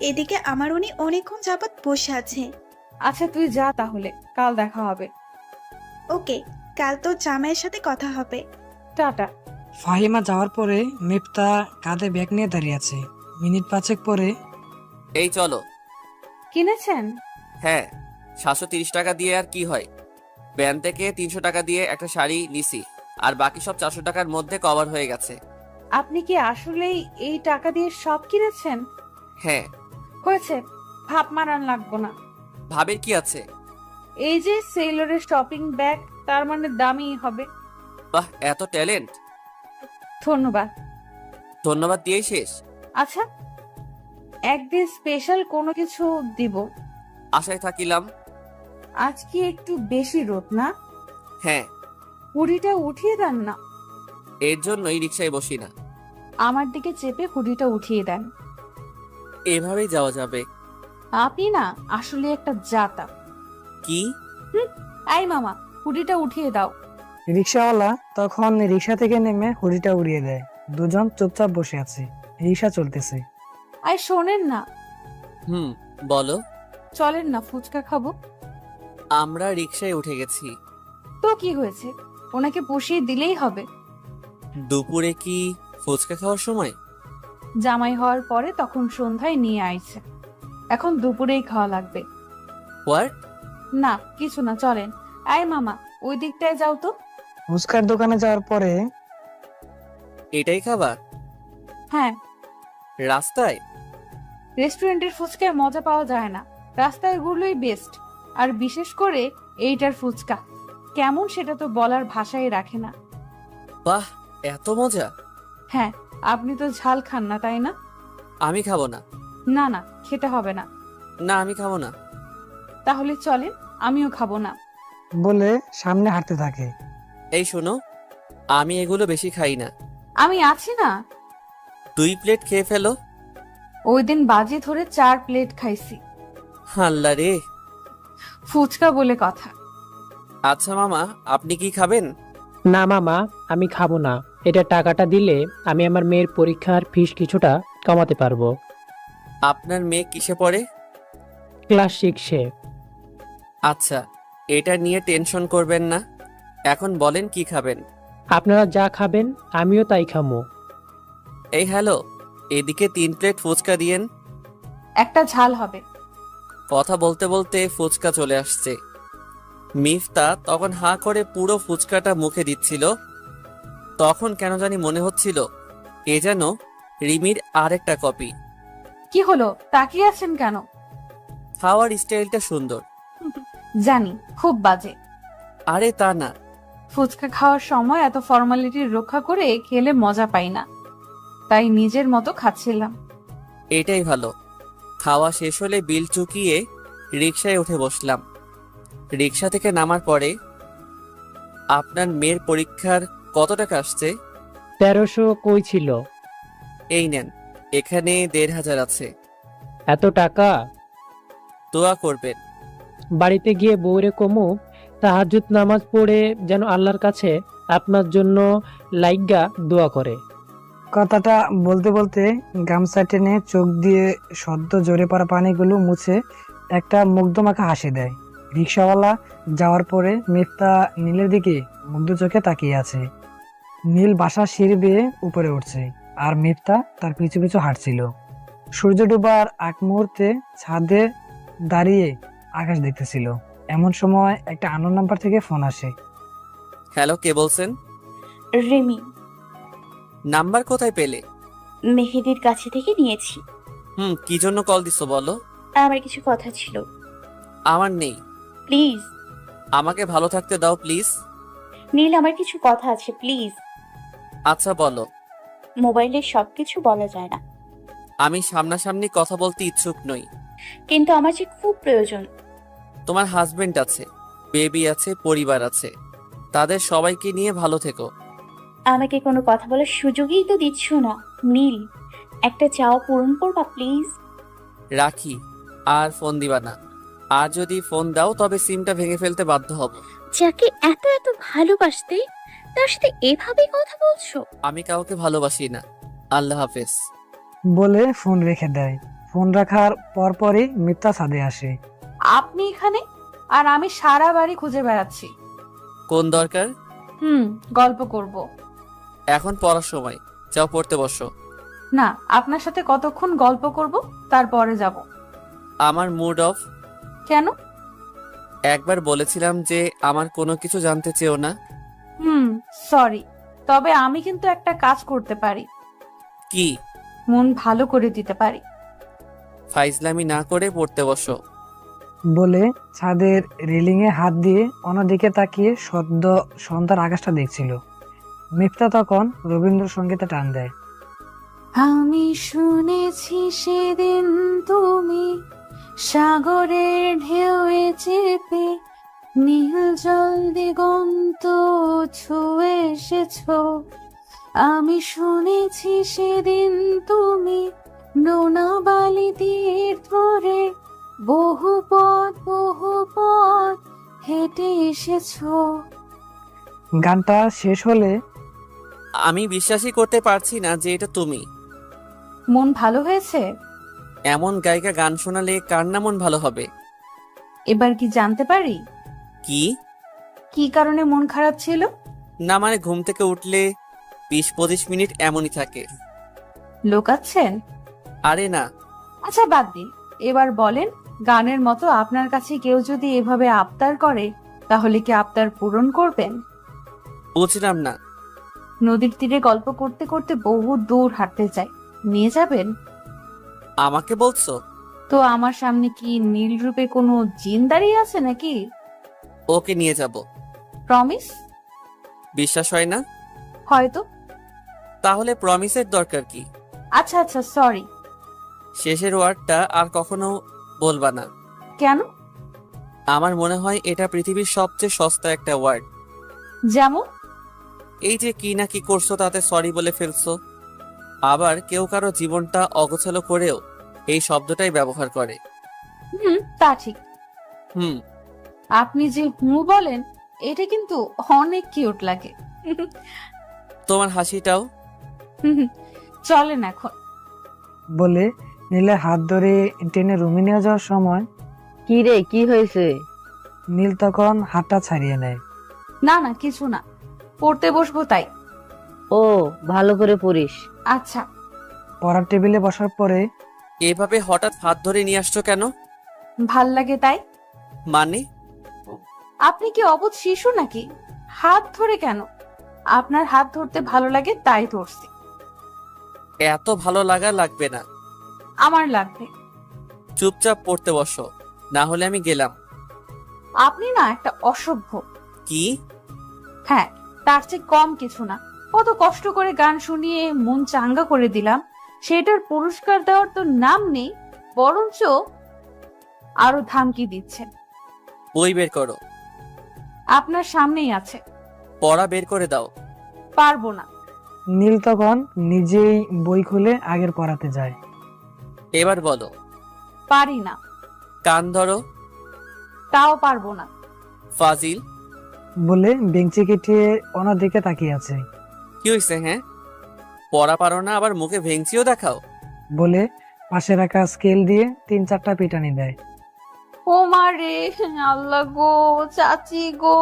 এদিকে আমার উনি অনেকক্ষণ যাবৎ বসে আছে। আচ্ছা তুই যা তাহলে, কাল দেখা হবে। ওকে, কাল তোর জামাইয়ের সাথে কথা হবে। টাটা। ফাহিমা যাওয়ার পরে মিফতা কাঁধে ব্যাগ নিয়ে দাঁড়িয়ে আছে। মিনিট 5 পরে এই চলো। কিনেছেন? হ্যাঁ, 730 টাকা দিয়ে আর কি হয়। ব্যান থেকে 300 টাকা দিয়ে একটা শাড়ি নিছি, আর বাকি সব 400 টাকার মধ্যে কভার হয়ে গেছে। আপনি কি আসলেই এই টাকা দিয়ে সব কিনেছেন? হ্যাঁ। হয়েছে, ভাব মারান লাগবো না। ভাবের কি আছে? এই যে সেলরের শপিং ব্যাগ, তার মানে দামি হবে। বাহ, এত ট্যালেন্ট। ধন্যবাদ। ধন্যবাদ দিয়েই শেষ? আচ্ছা, একদিন স্পেশাল কোনো কিছু দিব। আশায় থাকিলাম। আজ কি একটু বেশি রোদ না? হ্যাঁ। হুডিটা উঠিয়ে দেন না। এর জন্যই রিক্সায় বসি না। আমার দিকে চেপে হুডিটা উঠিয়ে দেন। এভাবেই যাওয়া যাবে। আপনি না আসলে একটা জাতা। কি? এই মামা, হুডিটা উঠিয়ে দাও। রিক্সাওয়ালা তখন রিক্সা থেকে নেমে হুডিটা উড়িয়ে দেয়। দুজন চুপচাপ বসে আছে, রিক্সা চলতেছে। আই শোনেন না, বলো। চলেন না, ফুচকা খাবো। আমরা রিক্সায় উঠে গেছি। তো কি হয়েছে, ওনাকে পুষিয়ে দিলেই হবে। দুপুরে কি ফুচকা খাওয়ার সময়? জামাই হওয়ার পরে তখন সন্ধ্যায় নিয়ে আইছে, এখন দুপুরেই খাওয়া লাগবে। হোয়াট? না কিছু না, চলেন। আয় মামা, ওই দিকটায় যাও তো। ফুচকার দোকানে যাওয়ার পরে এটাই খাবার? হ্যাঁ। রাস্তায়? রেস্টুরেন্টের ফুচকায় মজা পাওয়া যায় না, রাস্তায় গুলোই বেস্ট। আর বিশেষ করে এইটার ফুচকা কেমন সেটা তো বলার ভাষাই রাখে না। বাহ, এত মজা! হ্যাঁ, আপনি তো ঝাল খান না তাই না? আমি খাবো না। না না, খেতে হবে না। না, আমি খাবো না। তাহলে চলেন, আমিও খাবো না। বলে সামনে হাঁটতে থাকে। এই শোনো, আমি এগুলো বেশি খাই না। আমি আছি না। 2 প্লেট খেয়ে ফেলো। ওই দিন বাজি ধরে 4 প্লেট খাইছি। আল্লাহ রে। ফুচকা বলে কথা। আচ্ছা মামা, আপনি কি খাবেন? না মামা, আমি খাবো না। এটা টাকাটা দিলে আমি আমার মেয়ের পরীক্ষার ফিস কিছুটা কমাতে পারবো। আপনার মেয়ে কিসে পড়ে? ক্লাস 6-এ। আচ্ছা, এটা নিয়ে টেনশন করবেন না। এখন বলেন কি খাবেন? আপনারা যা খাবেন আমিও তাই খামো। এই হ্যালো, এদিকে 3 প্লেট ফুচকা দিয়েন। একটা ঝাল হবে। কথা বলতে বলতে ফুচকা চলে আসছে। মিফতা তখন হাঁ করে পুরো ফুচকাটা মুখে দিচ্ছিল। তখন কেন জানি মনে হচ্ছিল এ যেন রিমির আরেকটা কপি। কি হলো, তাকিয়ে আছেন কেন? খাওয়ার স্টাইলটা সুন্দর। জানি, খুব বাজে। আরে তা না। ফুচকা খাওয়ার সময় এত ফর্মালিটি রক্ষা করে খেলে মজা পাই না, তাই নিজের মতো খাচ্ছিলাম। এটাই ভালো। খাওয়া শেষ হলে বিল চুকিয়ে রিকশায় উঠে বসলাম। রিকশা থেকে নামার পরে, আপনার মেয়ের পরীক্ষার কত টাকা আসছে? 1300 কই ছিল? এই নেন, এখানে 1500 আছে। এত টাকা? দোয়া করবেন। বাড়িতে গিয়ে বউরে কমু তাহাজ্জুদ নামাজ পড়ে যেন আল্লাহর কাছে আপনার জন্য লাইগা দোয়া করে। কথাটা বলতে বলতে গামছা টেনে চোখ দিয়ে সদ্য জোরে পড়া পানিগুলো মুছে একটা মুগ্ধমাখা হাসি দেয়। রিক্সাওয়ালা যাওয়ার পরে মিফতা নীলের দিকে মুগ্ধ চোখে তাকিয়ে আছে। নীল বাসার সিঁড়ি বেয়ে উপরে উঠছে, আর মিফতা তার পিছু পিছু হাঁটছিল। সূর্য ডুবার আগ মুহূর্তে ছাদে দাঁড়িয়ে আকাশ দেখতেছিল। এমন সময় একটা আননোন নাম্বার থেকে ফোন আসে। হ্যালো, কে বলছেন? রিমি। নাম্বার কোথায় পেলে? মেহেদির কাছে থেকে নিয়েছি। কি জন্য কল দিছো বলো? আমার কিছু কথা ছিল। আমার নেই। প্লিজ। আমাকে ভালো থাকতে দাও প্লিজ। নীল, আমার কিছু কথা আছে, প্লিজ। আচ্ছা বলো। মোবাইলে সবকিছু বলা যায় না, আমি সামনাসামনি কথা বলতে ইচ্ছুক নই। কিন্তু আমার যে খুব প্রয়োজন। তোমার হাজবেন্ড আছে, বেবি আছে, পরিবার আছে, তাদের সবাইকে নিয়ে ভালো থেকো। আমাকে কোনো কথা বলার সুযোগই তো দিচ্ছ না। নীল, একটা চাও পূরণ করবা প্লিজ? রাখি, আর ফোন দিবা না। আর যদি ফোন দাও তবে সিমটা ভেঙে ফেলতে বাধ্য হব। যাকে এত এত ভালোবাসতে তার সাথে এভাবে কথা বলছো? আমি কাউকে ভালোবাসি না। আল্লাহ হাফেজ। বলে ফোন রেখে দেয়। ফোন রাখার পরপরই মিফতা ছাদে আসে। আপনি এখানে, আর আমি সারা বাড়ি খুঁজে বেড়াচ্ছি। কোন দরকার? গল্প করব। এখন পড়ার সময়, যাও পড়তে বসো। না, আপনার সাথে কতক্ষণ গল্প করব, তারপরে যাব। আমার মুড অফ। কেন? একবার বলেছিলাম যে আমার কোনো কিছু জানতে চেও না। সরি, তবে আমি কিন্তু একটা কাজ করতে পারি। কি? মন ভালো করে দিতে পারি। ফাইজলামি না করে পড়তে বসো। বলে ছাদের রেলিংয়ে হাত দিয়ে অন্যদিকে তাকিয়ে সদ্য সন্ধ্যার আকাশটা দেখছিল। মিফতা তখন রবীন্দ্রসঙ্গীতে টান দেয়। আমি শুনেছি সেদিন তুমি সাগরের ঢেউয়ে চেপে নীল জল দিগন্ত ছুঁয়ে এসেছো। আমি শুনেছি সেদিন তুমি নোনা বালি তীর ধরে বহু পথ হেঁটে এসেছো। গানটা শেষ হলে আমি বিশ্বাসই করতে পারছি না যে এটা তুমি। মন ভালো হয়েছে? এমন গায়িকা গান শোনালে কার না মন ভালো হবে? এবার কি জানতে পারি কি কারণে মন খারাপ ছিল? না মানে ঘুম থেকে উঠলে 20-25 মিনিট এমনই থাকে। লোকাচ্ছেন? আরে না। আচ্ছা বাদ দিন, এবার বলেন, গানের মতো আপনার কাছে কেউ যদি এভাবে আবদার করে তাহলে কি আবদার পূরণ করবেন? বুঝলাম না। নদীর তীরে গল্প করতে করতে বহু দূর হাঁটতে চাই, নিয়ে যাবেন? আমাকে বলছো? তো আমার সামনে কি নীল রূপে কোনো জিন দাঁড়িয়ে আছে নাকি? ওকে নিয়ে যাব। প্রমিস? বিশ্বাস হয় না? হয়তো। তাহলে প্রমিসের দরকার কি? আচ্ছা আচ্ছা, সরি। শেষের ওয়ার্ডটা আর কখনো বলবা না। কেন? আমার মনে হয় এটা পৃথিবীর সবচেয়ে সস্তা একটা ওয়ার্ড। যেমন? এই যে কি না কি করছো তাতে সরি বলে ফেলছো। আবার কেউ কারো জীবনটা অগোছালো করেও এই শব্দটাই ব্যবহার করে। তা ঠিক। হুম। আপনি যে বলেন এটা কিন্তু অনেক কিউট লাগে। তোমার হাসিটাও। চলেন এখন। বলে নীলের হাত ধরে টেনে রুমে নিয়ে যাওয়ার সময় কি রে, কি হয়েছে? নীল তখন হাতটা ছাড়িয়ে নেয়। না না, কিছু না, পড়তে বসবো তাই। ও, ভালো করে পড়িস। আচ্ছা। পড়ার টেবিলে বসার পরে এভাবে হঠাৎ হাত ধরে নিয়ে আসছো কেন? ভাল লাগে তাই। মানে? আপনি কি অবুঝ শিশু নাকি? হাত ধরে কেন? আপনার হাত ধরতে ভালো লাগে তাই ধরছি। এত ভালো লাগা লাগবে না। আমার লাগবে। চুপচাপ পড়তে বসো, না হলে আমি গেলাম। আপনি না একটা অসভ্য। কি? হ্যাঁ, তার চেয়ে কম কিছু না। কত কষ্ট করে গান শুনিয়ে মন চাঙ্গা করে দিলাম, সেটার পুরস্কার দেওয়ার তো নাম নেই, বরঞ্চ আরো ধামকি দিচ্ছেন। বই বের করো। আপনার সামনেই আছে। পড়া বের করে দাও। পারবো না। নীল তখন নিজেই বই খুলে আগের পড়াতে যায়। এবার বলো। পারি না। কান ধরো। তাও পারবো না। ফাজিল। বলে বেঞ্চি কেটিয়ে ওনার দিকে তাকিয়ে আছে। কি হয়েছে? হ্যাঁ, পড়া পারো না আবার মুখে ভেঙচিও দেখাও। বলে পাশে রাখা স্কেল দিয়ে 3-4টা পিটানি দেয়। ও মা রে, আল্লাহ গো, চাচি গো,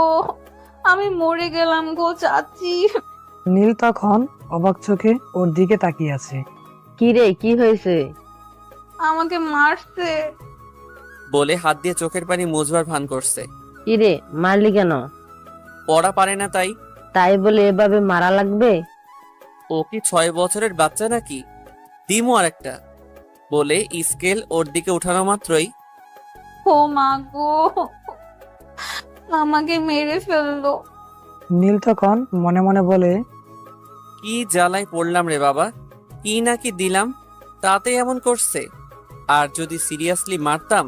আমি মরে গেলাম গো চাচি। নীল তখন অবাক চোখে ওর দিকে তাকিয়ে আছে। কি রে, কি হয়েছে? আমাকে মারছে। বলে হাত দিয়ে চোখের পানি মুছবার ভান করছে। কি রে, মারলি কেন? পড়া পারে না তাই। তাই বলে এভাবে মারা লাগবে? ও কি 6 বছরের বাচ্চা নাকি? দিমু আর একটা। বলে স্কেল ওর দিকে উঠানো মাত্রই ও মা গো, আমাকে মেরে ফেললো। নীল তখন মনে মনে বলে, কি জ্বালায় পড়লাম রে বাবা, কি না কি দিলাম, তাতে এমন করছে। আর যদি সিরিয়াসলি মারতাম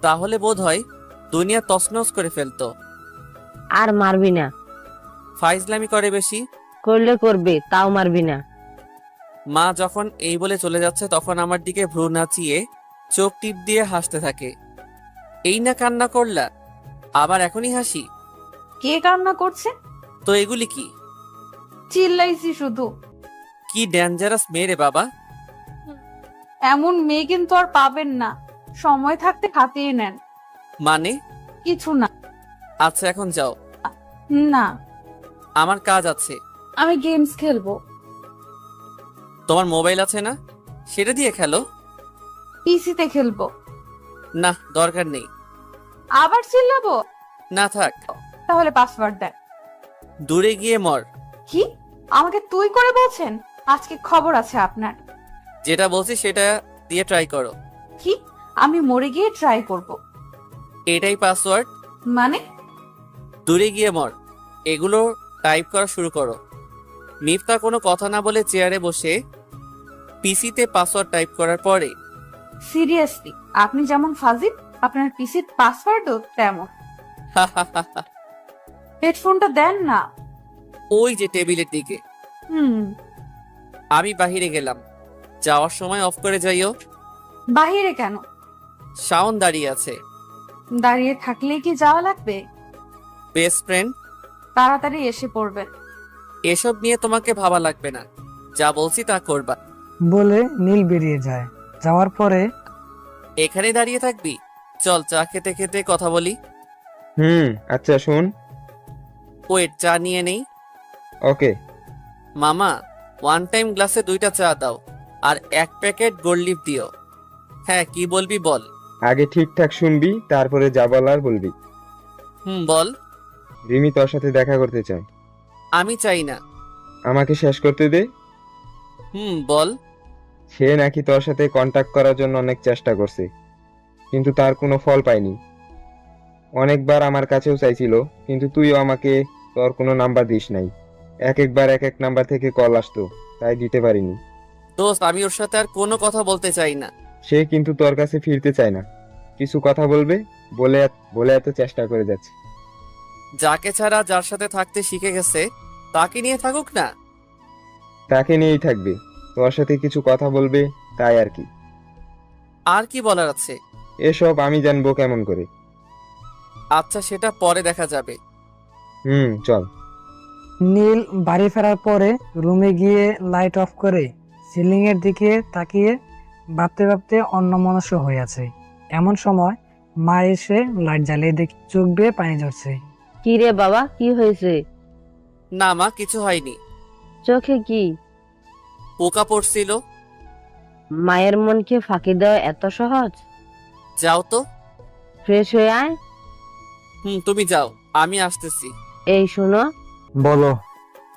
তাহলে বোধ হয় দুনিয়া তছনছ করে ফেলতো। আর মারবি না। ফাইজলামি করে বেশি। করলে করবে, তাও মারবি না। মা যখন এই বলে চলে যাচ্ছে তখন আমার দিকে ভ্রু নাচিয়ে চোখ টিপ দিয়ে হাসতে থাকে। এই না কান্না করলা, আবার এখনই হাসি? কে কান্না করছে? তো এগুলি কি? চিল্লাইছি শুধু। কি ডেঞ্জারাস মেয়ে রে বাবা। এমন মেয়ে কিন্তু আর পাবেন না, সময় থাকতে খাতিয়ে নেন। মানে? কিছু না। আচ্ছা এখন যাও। না, আমার কাজ আছে। আমি গেমস খেলবো। তোমার মোবাইল আছে না? সেটা দিয়ে খেলো। পিসিতে খেলবো। না, দরকার নেই। আবার চিল্লাবো? না থাক। তাহলে পাসওয়ার্ড দেন। দূরে গিয়ে মর। কি? আমাকে তুই করে বলছেন? আজকে খবর আছে আপনার। যেটা বলছি সেটা দিয়ে ট্রাই করো। কি? আমি মরে গিয়ে ট্রাই করব? এটাই পাসওয়ার্ড। মানে? দূরে গিয়ে মর। এগুলো টাইপ করা শুরু করো। মিফতা কোনো কথা না বলে চেয়ারে বসে পিসিতে পাসওয়ার্ড টাইপ করার পরে সিরিয়াসলি, আপনি যেমন ফাজিল, আপনার পিসির পাসওয়ার্ডও তেমন। হেডফোনটা দেন না। ওই যে টেবিলের দিকে। হুম। আমি বাহিরে গেলাম, যাওয়ার সময় অফ করে যাইও। বাহিরে কেন? শাওন দাঁড়িয়ে আছে। দাঁড়িয়ে থাকলে কি যাওয়া লাগবে? Best friend. তাড়াতাড়ি এসে পড়বেন। এসব নিয়ে তোমাকে ভাবা লাগবে না, যা বলছি তা করবা। বলে নীল বেরিয়ে যায়। যাওয়ার পরে এখানে দাঁড়িয়ে থাকবি? চল চা খেতে খেতে কথা বলি। আচ্ছা শোন। ওয়েট, চা নিয়ে নেই। ওকে। মামা, ওয়ান টাইম গ্লাসে 2টা চা দাও আর 1 প্যাকেট গোল্ড লিফ দিও। হ্যাঁ, কি বলবি বল। আগে ঠিকঠাক শুনবি, তারপরে যা বলার বলবি। বল। রিমি তোর সাথে দেখা করতে চায়। আমি চাই না। আমাকে শেষ করতে দে। বল। সে নাকি তোর সাথে কন্টাক্ট করার জন্য অনেক চেষ্টা করছে, কিন্তু তার কোনো ফল পায়নি। অনেকবার আমার কাছেও চাইছিল, কিন্তু তুইও আমাকে তোর কোনো নাম্বার দিস নাই। একবার এক নাম্বার থেকে কল আসতো, তাই দিতে পারিনি। দোস্ত, আমি ওর সাথে আর কোনো কথা বলতে চাই না। সে কিন্তু তোর কাছে ফিরতে চায় না, কিছু কথা বলবে বলে বলে এত চেষ্টা করে যাচ্ছে। যাকে ছাড়া যার সাথে থাকতে শিখে গেছে তাকে নিয়ে থাকুক না। তাকে নিয়েই থাকবে, তোর সাথে কিছু কথা বলবে, তাই আর কি। আর কি বলার আছে? এসব আমি জানবো কেমন করে? আচ্ছা, সেটা পরে দেখা যাবে। চল। নীল বাড়ি ফেরার পরে রুমে গিয়ে লাইট অফ করে সিলিং এর দিকে তাকিয়ে ভাবতে ভাবতে অন্যমনস্ক হয়ে আছে। এমন সময় মা এসে লাইট জ্বালিয়ে দেখে চোখ বেয়ে পানি ঝরছে। কি রে বাবা, কি হয়েছে? না মা, কিছু হয়নি। চোখে কি? পোকা পড়ছিল। মায়ের মনকে ফাঁকি দেওয়া এত সহজ? যাও তো। ফ্রেশ হয়ে আয়। তুমি যাও, আমি আসতেছি। এই শোনো, বলো।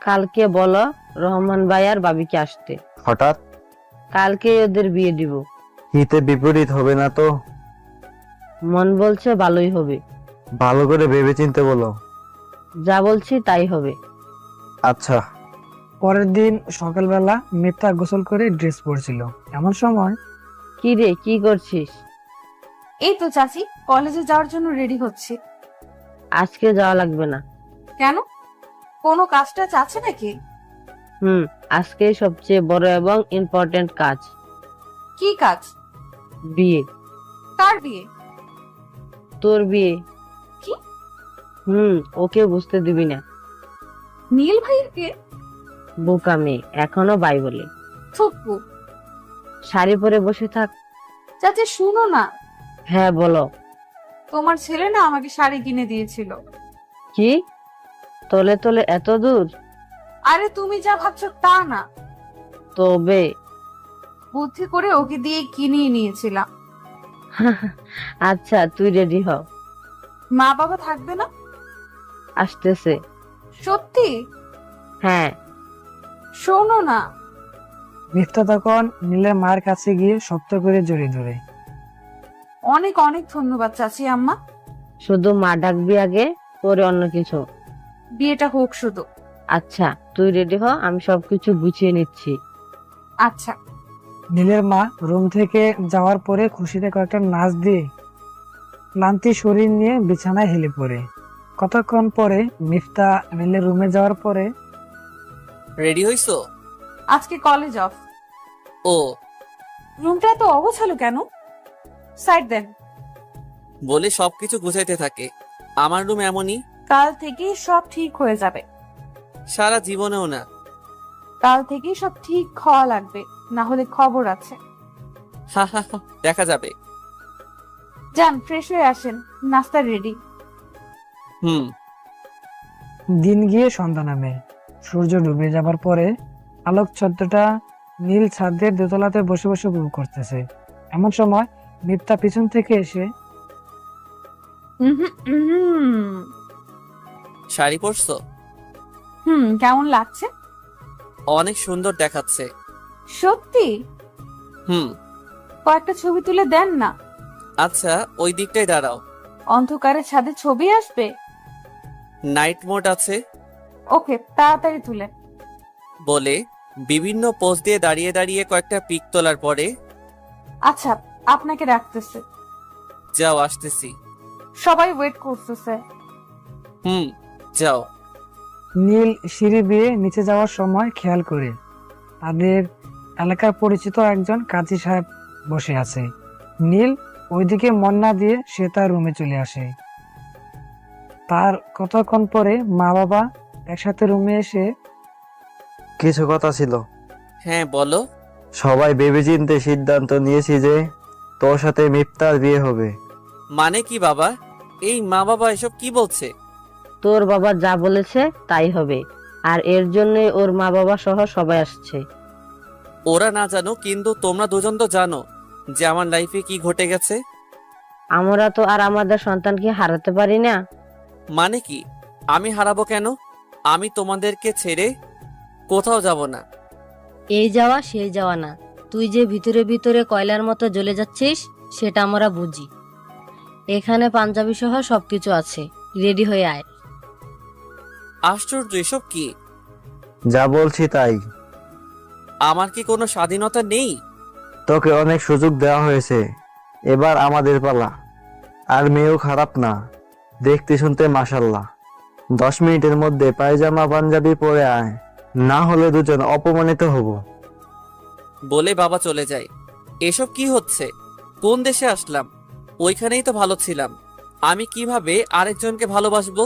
কালকে বলো রহমান ভাই আর বাবিকে আসতে। হঠাৎ? কালকে ওদের বিয়ে দিব। হিতে বিপরীত হবে না তো? মন বলছে ভালোই হবে। ভালো করে ভেবেচিন্তে বলো। যা বলছি তাই হবে। আচ্ছা। পরের দিন সকালবেলা মিফতা গোসল করে ড্রেস পরছিল। এমন সময় কি রে, কি করছিস? এই তো চাচি, কলেজে যাওয়ার জন্য রেডি হচ্ছি। আজকে যাওয়া লাগবে না। কেন? কোনো কাজটা আছে নাকি? আজকে সবচেয়ে বড় এবং ইম্পর্টেন্ট কাজ। কি কাজ? বিয়ে। কার বিয়ে? তোর বিয়ে। কি? ওকে বুঝতে দিবি না। নীল ভাইয়ের বিয়ে? বোকা মেয়ে, এখনো বাই বলে। থুকু। শাড়ি পরে বসে থাক। চাচি শুনো না, হ্যাঁ বলো। তোমার ছেলে না আমাকে শাড়ি কিনে দিয়েছিল। কি? তলে তলে এত দূর? আরে তুমি যা ভাবছো তা না, তবে বুদ্ধি করে ওকে দিয়ে কিনিয়ে নিয়েছিলাম। আচ্ছা, তুই রেডি হ। মা বাবা থাকবে না? আসতেছে। সত্যি? হ্যাঁ। শোনো না। মিফতা তখন নীলের মায়ের কাছে গিয়ে শক্ত করে জড়িয়ে ধরে। অনেক অনেক ধন্যবাদ চাচি আম্মা। শুধু মা ডাকবি আগে, পরে অন্য কিছু। বিয়েটা হোক শুধু। আচ্ছা, তুই রেডি হ, আমি সবকিছু গুছিয়ে নিচ্ছি। আচ্ছা। নীলের মা রুম থেকে যাওয়ার পরে খুশিতে কয়েকটা নাচ দিয়ে ক্লান্তি শরীর নিয়ে বিছানায় হেলে পড়ে। কতক্ষণ পরে মিফতা নীলের রুমে যাওয়ার পরে, রেডি হইছো? আজকে কলেজ অফ। ও। রুমটা এত অগোছালো কেন? সাইড দেন। বলে সবকিছু গুছাইতে থাকে। আমার রুম এমনই। কাল থেকেই সব ঠিক হয়ে যাবে। সারা জীবনেও না। কাল থেকেই সব ঠিক হওয়া লাগবে, না হলে খবর আছে। হা হা হা, দেখা যাবে। যান, ফ্রেশ হয়ে আসেন, নাস্তা রেডি। দিন গিয়ে সন্ধ্যা নামে। সূর্য ডুবে যাবার পরে আলোকছত্রটা নীল ছাদের দোতলাতে বসে বসে উপভোগ করতেছে। এমন সময় মিফতা পিছন থেকে এসে, শাড়ি পরছো? কেমন লাগছে? অনেক সুন্দর দেখাচ্ছে। সত্যি? হুম। কয়েকটা ছবি তুলে দেন না। আচ্ছা, ওই দিকটাই দাঁড়াও। অন্ধকারে ছাদে ছবি আসবে। নাইট মোড আছে। ওকে, তাড়াতাড়ি তুলে। বলে বিভিন্ন পোজ দিয়ে দাঁড়িয়ে দাঁড়িয়ে কয়েকটা পিক তোলার পরে, আচ্ছা, আপনাকে রাখতেছে। যাও, আসতেছি। সবাই ওয়েট করতেছে। যাও। নীল সিঁড়ি বেয়ে নিচে যাওয়ার সময় খেয়াল করে তাদের এলাকার পরিচিত একজন কাজী সাহেব বসে আছে। নীল ওইদিকে মন না দিয়ে সে তার রুমে চলে আসে। তার কতক্ষণ পরে মা বাবা একসাথে রুমে এসে, কিছু কথা ছিল। হ্যাঁ বলো। সবাই ভেবেচিন্তে সিদ্ধান্ত নিয়েছি যে তোর সাথে মিফতার বিয়ে হবে। মানে কি বাবা? এই মা বাবা এসব কি বলছে? তোর বাবা যা বলেছে তাই হবে, আর এর জন্যই ওর মা বাবা সহ সবাই আসছে। ওরা না জানো, কিন্তু তোমরা দুজন তো জানো যে আমার লাইফে কি ঘটে গেছে। আমরা তো আর আমাদের সন্তানকে হারাতে পারি না। মানে কি? আমি হারাবো কেন? আমি তোমাদেরকে ছেড়ে কোথাও যাব না। এই যাওয়া সেই যাওয়া না, তুই যে ভিতরে ভিতরে কয়লার মতো জ্বলে যাচ্ছিস সেটা আমরা বুঝি। এখানে পাঞ্জাবি সহ সবকিছু আছে, রেডি হয়ে আয়। আশ্চর্য, এসব কি? যা বলছি তাই। আমার কি কোনো স্বাধীনতা নেই? তোকে অনেক সুযোগ দেওয়া হয়েছে, এবার আমাদের পালা। আর মেয়েও খারাপ না, দেখতে শুনতে মাশাল্লাহ। 10 মিনিটের মধ্যে পায়জামা পাঞ্জাবি পরে আয়, না হলে দুজন অপমানিত হব। বলে বাবা চলে যায়। এসব কি হচ্ছে? কোন দেশে আসলাম? ওইখানেই তো ভালো ছিলাম। আমি কিভাবে আরেকজনকে ভালোবাসবো?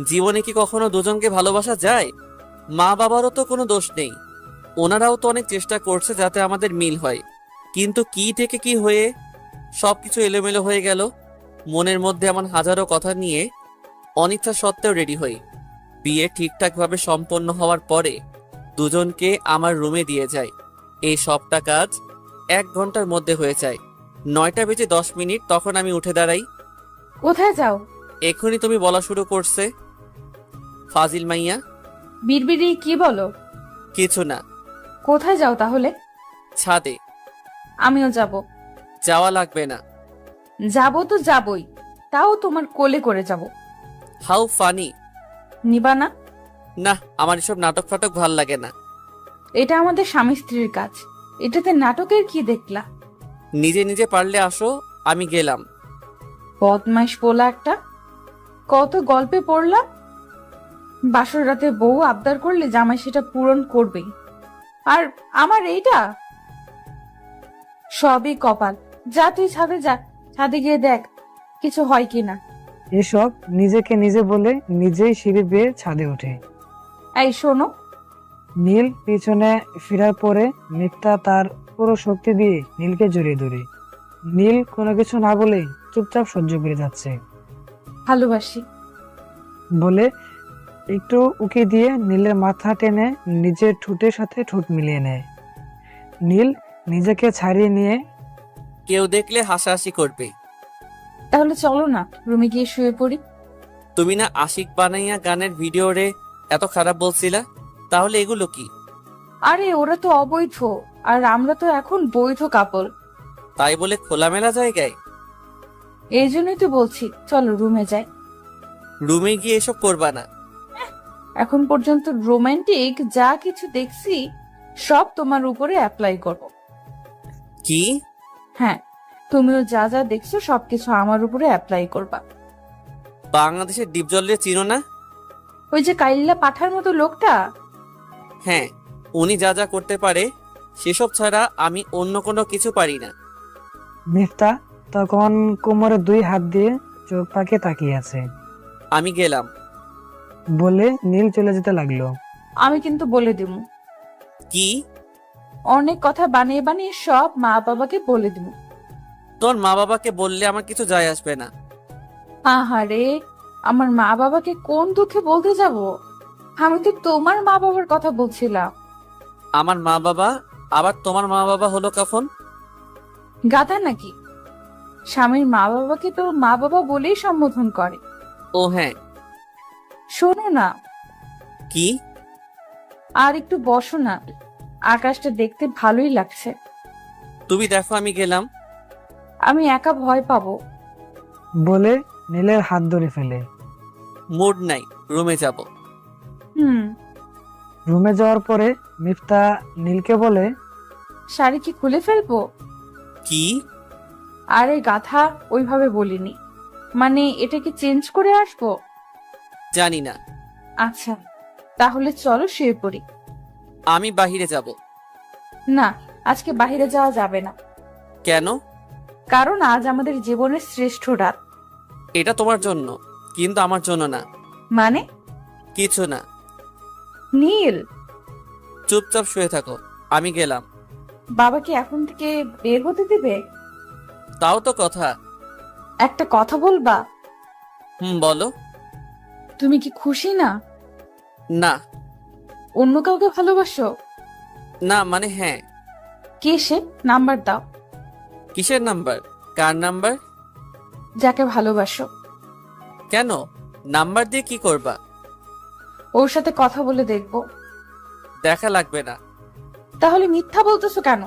জীবনে কি কখনো দুজনকে ভালোবাসা যায়? মা বাবারও তো কোনো দোষ নেই, ওনারাও তো অনেক চেষ্টা করছে যাতে আমাদের মিল হয়। কিন্তু কি থেকে কি হয়ে সবকিছু এলোমেলো হয়ে গেল। মনের মধ্যে এমন হাজারো কথা নিয়ে অনিচ্ছা সত্ত্বেও রেডি হই। বিয়ে ঠিকঠাকভাবে সম্পন্ন হওয়ার পরে দুজনকে আমার রুমে দিয়ে যায়। এই সবটা কাজ 1 ঘন্টার মধ্যে হয়ে যায়। 9টা বেজে 10 মিনিট তখন আমি উঠে দাঁড়াই। কোথায় যাও? এখনই তুমি বলা শুরু করছে ফাজিল মাইয়া। বিড়বিড়ি কি বলো? কিছু না। কোথায় যাও তাহলে? ছাদে। আমিও যাব। যাওয়া লাগবে না। যাব তো যাবই, তাও তোমার কোলে করে যাব। How funny. নিবা না? না, আমার এসব নাটক ফাটক ভাল লাগে না। এটা আমাদের স্বামী স্ত্রীর কাজ, এটাতে নাটকের কি দেখলা? নিজে নিজে পারলে আসো, আমি গেলাম। বদমাইশ পোলা একটা। কত গল্পে পড়লাম, বাসর রাতে বউ আবদার করলে জামাই সেটা পূরণ করবেই। আর আমার এইটা সবই কপাল। যা তুই ছাদে যা, ছাদে গিয়ে দেখ কিছু হয় কিনা। এসব নিজেকে নিজে বলে নিজেই সিঁড়ি বেয়ে ছাদে ওঠে। এই শোনো, নীল পিছনে ফেরার পরে মিথ্যা তার পুরো শক্তি দিয়ে নীলকে জড়িয়ে ধরে। নীল কোনো কিছু না বলে চুপচাপ সহ্য করে যাচ্ছে। ভালোবাসি বলে একটু উকি দিয়ে নীলের মাথা টেনে নিজের ঠোঁটের সাথে ঠোঁট মিলিয়ে নেয়। নীল নিজেকে ছাড়িয়ে নিয়ে কেউ দেখলে হাসাহাসি করবে। তাহলে চলো না রুমে গিয়ে শুয়ে পড়ি। তুমি না আশিক বানাইয়া গানের ভিডিও রে এত খারাপ বলছিলা, তাহলে এগুলো কি? আরে ওরা তো অবৈধ, আর আমরা তো এখন বৈধ কাপল। তাই বলে খোলামেলা জায়গায়? এই জন্যই তো বলছি চলো রুমে যাই। রুমে গিয়ে এসব করবা না। এখন পর্যন্ত রোমান্টিক যা কিছু দেখছি সব তোমার উপরে অ্যাপ্লাই করব। কি? হ্যাঁ, তুমিও যা যা দেখছো সবকিছু আমার উপরে অ্যাপ্লাই করবা। বাংলাদেশের ডিপজলে চিনো না? ওই যে কাইল্লা পাঠার মতো লোকটা। হ্যাঁ, উনি যা যা করতে পারে সেসব ছাড়া আমি অন্য কোনো কিছু পারি না। মিফতা তখন কোমরে 2 হাত দিয়ে চোখ পাকে তাকিয়ে আছে। আমি গেলাম। বলে নীল চলে যেতে লাগলো। আমি কিন্তু বলে দিব, কি? অনেক কথা বানিয়ে বানিয়ে সব মা বাবাকে বলে দিব। তোর মা বাবাকে বললে আমার কিছু যায় আসবে না। আহারে, আমার মা বাবাকে কোন দুঃখে বলতে যাব? আমি তো তোমার মা বাবার কথা বলছিলাম। আমার মা বাবা আবার তোমার মা বাবা হলো কখন? গাধা নাকি? স্বামীর মা বাবাকে তো মা বাবা বলেই সম্বোধন করে। ও হ্যাঁ। শোনো না, কি? আর একটু বসো না, আকাশটা দেখতে ভালোই লাগছে। তুমি দেখো, আমি গেলাম। আমি একা ভয় পাবো। বলে নীলের হাত ধরে ফেলে। মুড নাই, রুমে যাব। হুম, রুমে যাওয়ার পরে মিফতা নীলকে বলে, শাড়ি কি খুলে ফেলবো? কি? আরে গাধা, ওইভাবে বলিনি, মানে এটা কি চেঞ্জ করে আসবো? জানি না। আচ্ছা, তাহলে চলো শুয়ে পড়ি। আমি বাহিরে যাব। না, আজকে বাইরে যাওয়া যাবে না, কেন? কারণ আজ আমাদের জীবনের শ্রেষ্ঠ রাত। এটা তোমার জন্য, কিন্তু আমার জন্য না। মানে? কিছু না। নীল, চুপচাপ শুয়ে থাকো, আমি গেলাম। বাবা কি এখন থেকে বের হতে দিবে? তাও তো কথা। একটা কথা বলবা? বলো। তুমি কি খুশি না? না। অন্য কাউকে ভালোবাসো? না মানে হ্যাঁ। কে সে? নাম্বার দাও। কিসের নাম্বার? কার নাম্বার? যাকে ভালোবাসো। কেন? নাম্বার দিয়ে কি করবা? ওর সাথে কথা বলে দেখবো। দেখা লাগবে না। তাহলে মিথ্যা বলতেছো কেন?